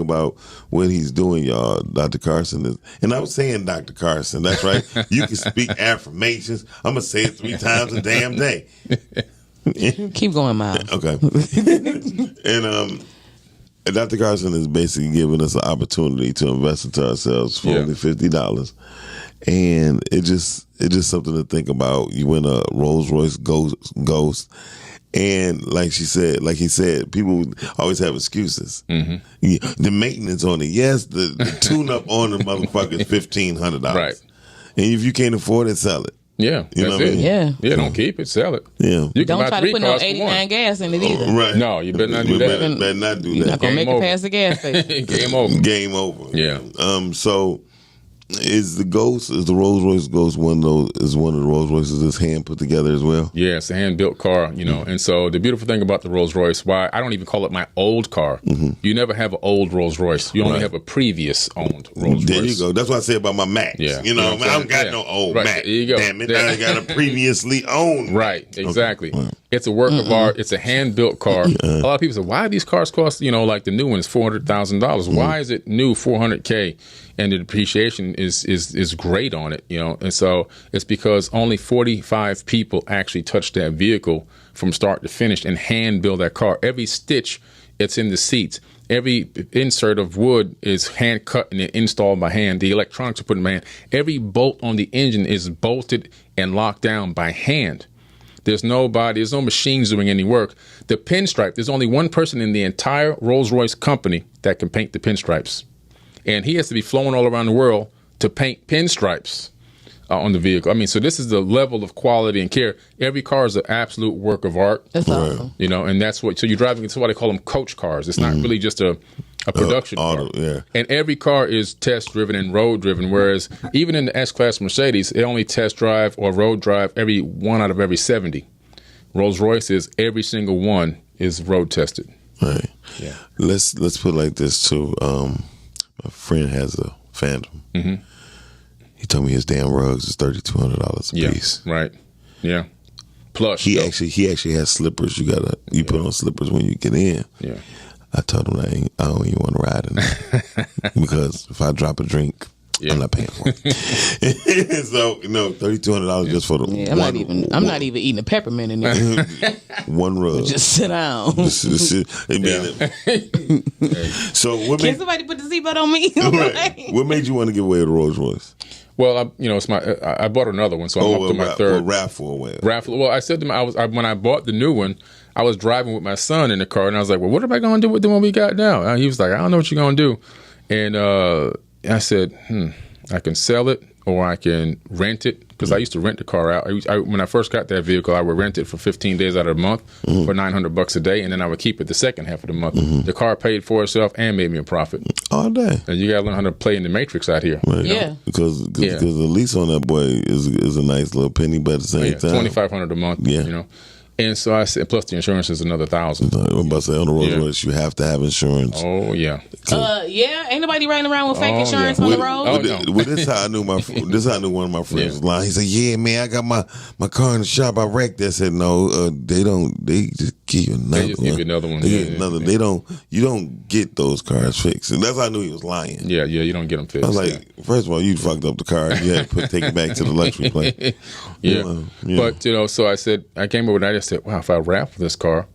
about what he's doing, y'all, Dr. Carson is, and I was saying Dr. Carson. That's right. You can speak affirmations. I'm gonna say it 3 times a damn day. Keep going, Miles. Okay. And Dr. Carson is basically giving us an opportunity to invest into ourselves for only $50. And it's just something to think about. You win a Rolls Royce Ghost, and like he said, people always have excuses. The maintenance on it, yes, the tune up on the motherfucker is $1,500. Right. And if you can't afford it, sell it. Yeah, you know what I mean? Yeah, don't keep it, sell it. Yeah, you don't try to put no 89 gas in it either. Right? No, you better not do that. Better not do that. You're not gonna make it past the gas station. Game over. Game over. Yeah. So Is the Rolls Royce Ghost one of the Rolls Royces that's hand put together as well? Yeah, it's a hand-built car, And so the beautiful thing about the Rolls Royce, why I don't even call it my old car. You never have an old Rolls Royce. You only have a previous owned Rolls Royce. There you go. That's what I say about my Mac. Yeah. I don't got no old Right. Mac. There you go. Damn it. I got a previously owned. Right, exactly. Okay. It's a work of art. It's a hand-built car. A lot of people say, why do these cars cost, like the new one is $400,000? Why is it new $400K? And the depreciation is great on it, And so it's because only 45 people actually touch that vehicle from start to finish and hand build that car. Every stitch, it's in the seats. Every insert of wood is hand cut and installed by hand. The electronics are put in by hand. Every bolt on the engine is bolted and locked down by hand. There's no machines doing any work. The pinstripe, there's only one person in the entire Rolls-Royce company that can paint the pinstripes. And he has to be flown all around the world to paint pinstripes on the vehicle. I mean, so this is the level of quality and care. Every car is an absolute work of art. That's awesome. And that's what, so you're driving, it's what they call them coach cars. It's not really just a production car. Yeah. And every car is test driven and road driven, whereas even in the S-Class Mercedes, it only test drive or road drive every 1 out of every 70. Rolls Royce is every single one is road tested. Right. Yeah. Let's put it like this too. My friend has a Phantom. He told me his damn rugs is $3,200 a piece. Right. Yeah. Plush. He actually has slippers. You put on slippers when you get in. Yeah. I told him I don't even want to ride in there because if I drop a drink, I'm not paying for it. So $3,200 just for the. Yeah, I'm not even eating a peppermint in there. One rug. Just sit down. So what Can made somebody put the seatbelt on me? what made you want to give away the Rolls Royce? Well, it's I bought another one, so I'm up to my third raffle. Well, I said to him, when I bought the new one, I was driving with my son in the car, and I was like, well, what am I going to do with the one we got now? And he was like, I don't know what you're going to do. And I said, I can sell it or I can rent it, because I used to rent the car out. When I first got that vehicle, I would rent it for 15 days out of the month for $900 a day, and then I would keep it the second half of the month. The car paid for itself and made me a profit. All day. And you got to learn how to play in the matrix out here. Right. Yeah. Because the lease on that boy is a nice little penny, but at the same time. $2,500 a month, And so I said, plus the insurance is another $1,000. I'm about to say, on the Rolls Royce, you have to have insurance. Oh, yeah. Ain't nobody riding around with fake insurance on the road. This is how I knew one of my friends was lying. He said, "Yeah, man, I got my car in the shop. I wrecked that." I said, "No, they don't. They just give you another one. Give you another one. They get another. They don't. You don't get those cars fixed." And that's how I knew he was lying. Yeah, you don't get them fixed. I was like, first of all, you fucked up the car. You had to take it back to the luxury place. But so I said, I came over and I just said, wow, if I raffle this car,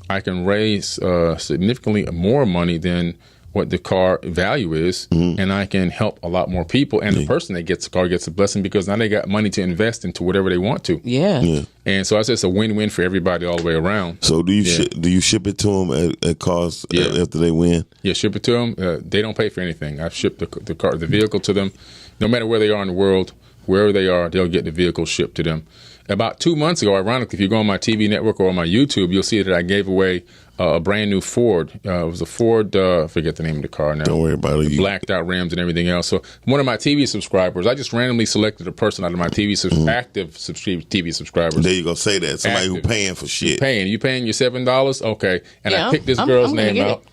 I can raise significantly more money than what the car value is, and I can help a lot more people. And the person that gets the car gets a blessing, because now they got money to invest into whatever they want to. Yeah. And so I said it's a win-win for everybody all the way around. So do you ship it to them at cost after they win? Yeah, ship it to them. They don't pay for anything. I've shipped the vehicle to them. No matter where they are in the world, wherever they are, they'll get the vehicle shipped to them. About 2 months ago, ironically, if you go on my TV network or on my YouTube, you'll see that I gave away a brand new Ford. It was a Ford, I forget the name of the car now. Don't worry about it. Blacked out rims and everything else. So one of my TV subscribers, I just randomly selected a person out of my active TV subscribers. There you go. Say that. Somebody who paying for shit. You paying your $7? Okay. And I picked this girl's name out.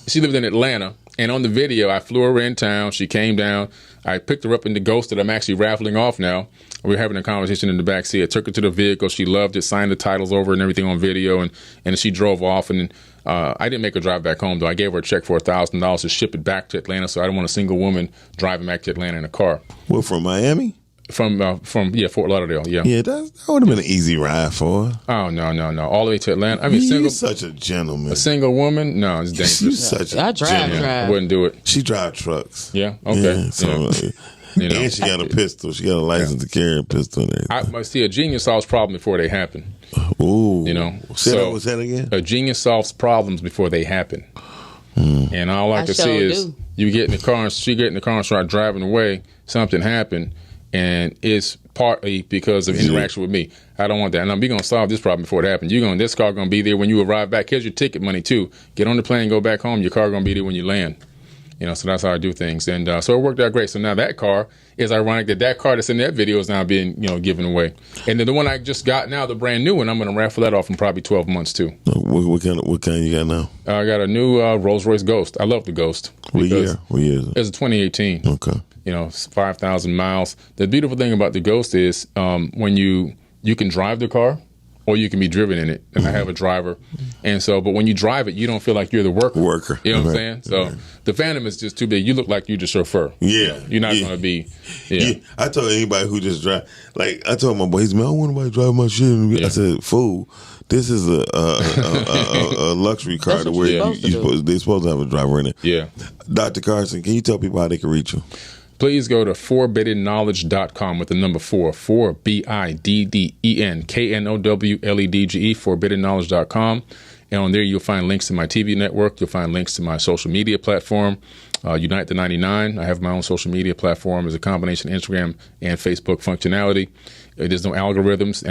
She lived in Atlanta. And on the video, I flew her in town. She came down. I picked her up in the Ghost that I'm actually raffling off now. We were having a conversation in the backseat. I took her to the vehicle. She loved it, signed the titles over and everything on video, and she drove off. And I didn't make her drive back home, though. I gave her a check for $1,000 to ship it back to Atlanta, so I didn't want a single woman driving back to Atlanta in a car. Well, from Miami? From Fort Lauderdale, yeah. Yeah, that would have been an easy ride for her. Oh, no. All the way to Atlanta. I mean, you're such a gentleman. A single woman? No, it's dangerous. She's such a gentleman. I wouldn't do it. She drive trucks. Yeah, okay. Yeah, and she got a pistol. She got a license to carry a pistol and everything. I see, a genius solves problems before they happen. Ooh. Say that again? A genius solves problems before they happen. And all I can see is you get in the car, and she get in the car and start driving away, something happened, and it's partly because of interaction with me. I don't want that. And we're going to solve this problem before it happens. This car going to be there when you arrive back. Here's your ticket money, too. Get on the plane, go back home. Your car going to be there when you land. So that's how I do things. And so it worked out great. So now that car is ironic that car that's in that video is now being, given away. And then the one I just got now, the brand new one, I'm going to raffle that off in probably 12 months too. What kind you got now? I got a new Rolls-Royce Ghost. I love the Ghost. What year? What year is it? It's a 2018. Okay. It's 5,000 miles. The beautiful thing about the Ghost is when you can drive the car, or you can be driven in it. And I have a driver. And so, but when you drive it, you don't feel like you're the worker. You know what I'm saying? So the Phantom is just too big. You look like you the chauffeur. Yeah. You're not going to be. Yeah. I told anybody who just drive, I told my boy, he's, man, I don't want nobody to drive my shit. I said, fool, this is a luxury car to where they're supposed to have a driver in it. Yeah. Dr. Carson, can you tell people how they can reach you? Please go to forbiddenknowledge.com with the number 4, forbiddenknowledge, forbiddenknowledge.com. And on there, you'll find links to my TV network. You'll find links to my social media platform, Unite the 99. I have my own social media platform as a combination of Instagram and Facebook functionality. There's no algorithms.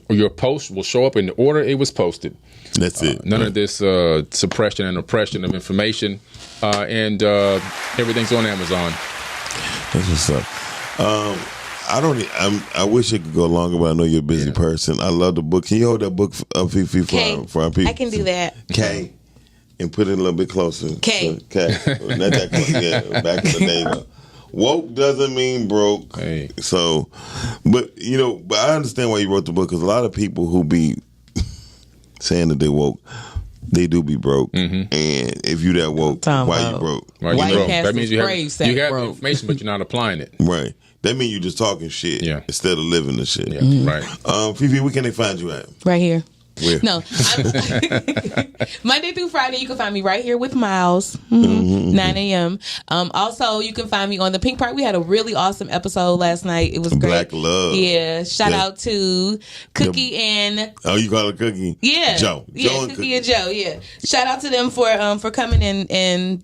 Your post will show up in the order it was posted. That's it. None of this suppression and oppression of information. And everything's on Amazon. That's what's up. I wish it could go longer, but I know you're a busy person. I love the book. Can you hold that book up for our people? I can do that. K, and put it a little bit closer. K. Not that close. Yeah, back in the day. Woke doesn't mean broke. Hey. So, but I understand why you wrote the book, because a lot of people who be saying that they woke, they do be broke. And if you that woke, why you broke? Why you broke? That means you have broke. the information, but you're not applying it. Right. That means you just talking shit instead of living the shit. Yeah, right. Fifi, where can they find you at? Right here. Where? No. Monday through Friday, you can find me right here with Miles, 9 a.m. Also, you can find me on the Pink Park. We had a really awesome episode last night. It was great. Black Love. Yeah. Shout out to Cookie and... Oh, you call her Cookie? Yeah. Joe. Yeah, Joe and Cookie and Joe, yeah. Shout out to them for coming in and...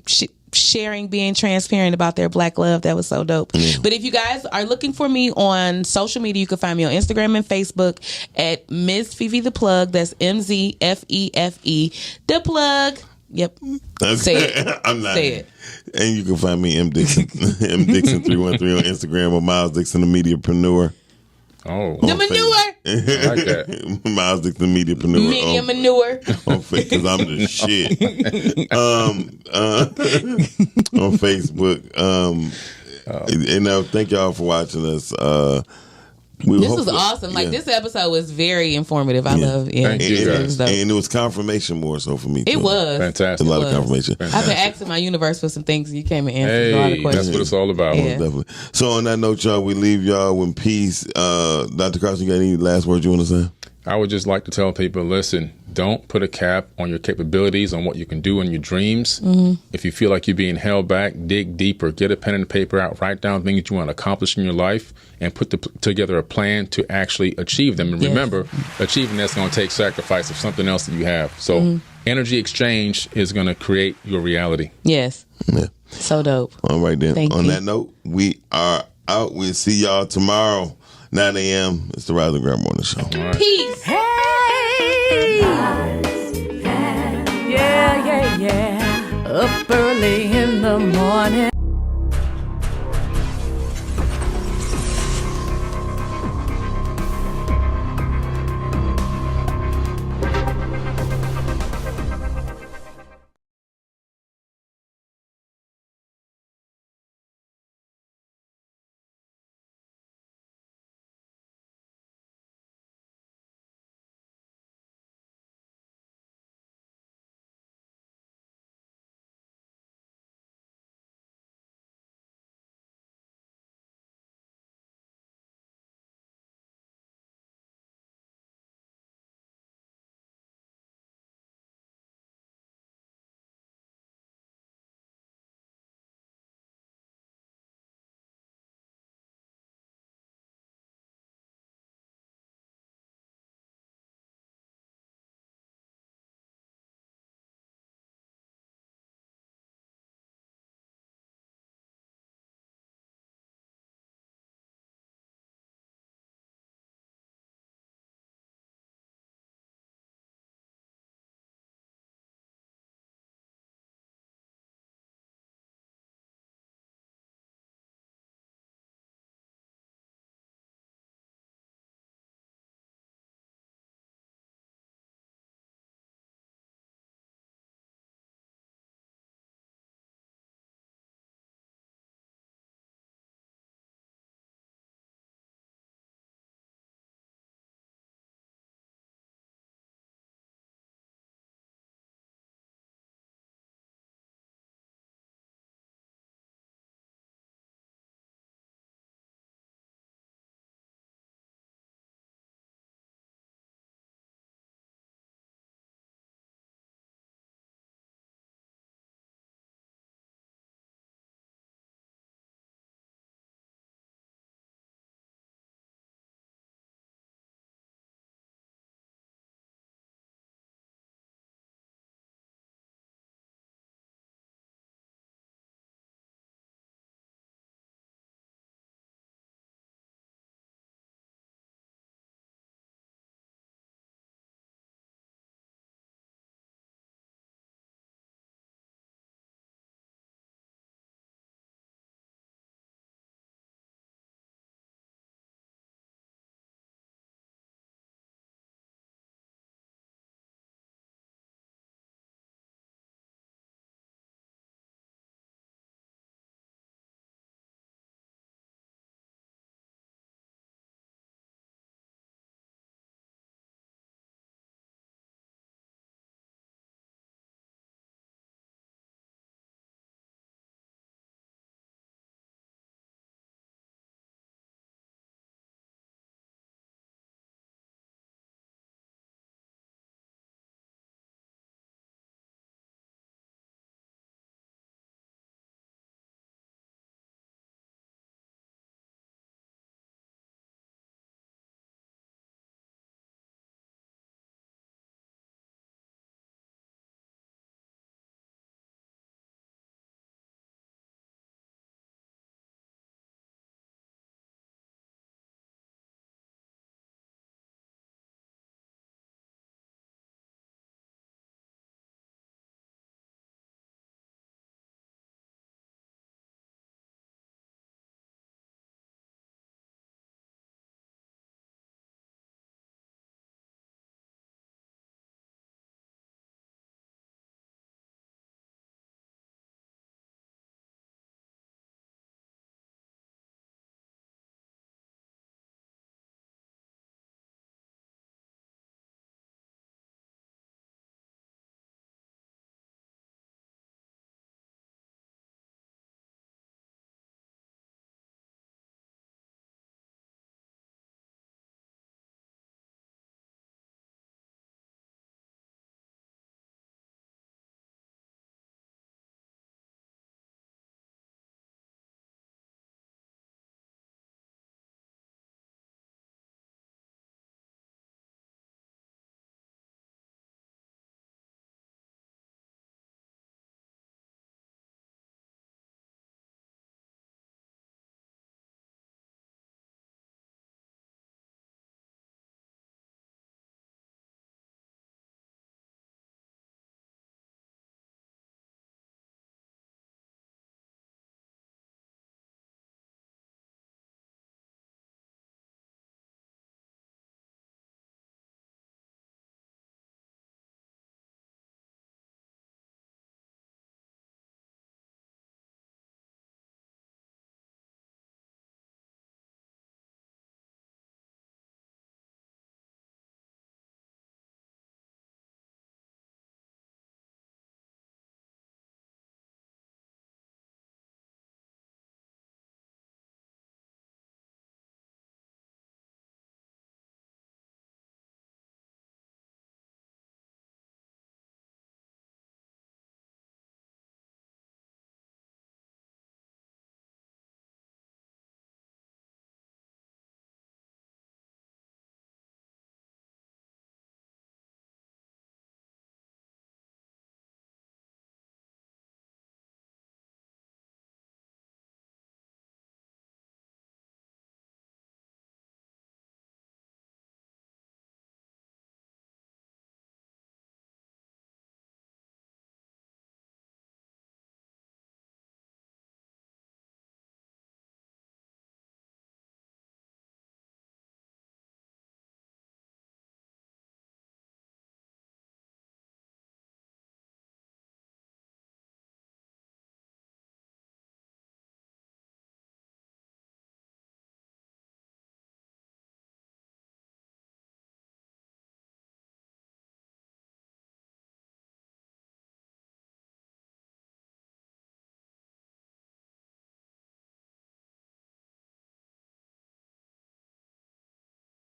sharing, being transparent about their Black love. That was so dope. But if you guys are looking for me on social media, you can find me on Instagram and Facebook at Ms. Fifi the Plug. That's MZFEFE the Plug. Yep. Say it. I'm not. Say it. And you can find me M Dixon M Dixon 313 on Instagram, or Miles Dixon the Mediapreneur. Oh, The manure. I like that. Miles Dixon Mediapreneur. Media manure. Because I'm the shit. On Facebook. And thank y'all for watching us. This was awesome. This episode was very informative. I love it. Thank you, guys. And it was confirmation more so for me, too. It was. Fantastic. A lot of confirmation. I've been asking my universe for some things, and you came and answered a lot of Hey, questions. that's what it's all about. Yeah. Definitely. So on that note, y'all, we leave y'all in peace. Dr. Carson, you got any last words you want to say? I would just like to tell people, listen, don't put a cap on your capabilities, on what you can do in your dreams. If you feel like you're being held back, dig deeper, get a pen and paper out, write down things you want to accomplish in your life, and put together a plan to actually achieve them. And remember, achieving that's going to take sacrifice of something else that you have. So energy exchange is going to create your reality. Yes. Yeah. So dope. All right, then. Thank on you. that note, we are out. We'll see y'all tomorrow, 9 a.m. It's the Rise and Grind Morning Show. All right. Peace. Hey, yeah. Up early in the morning,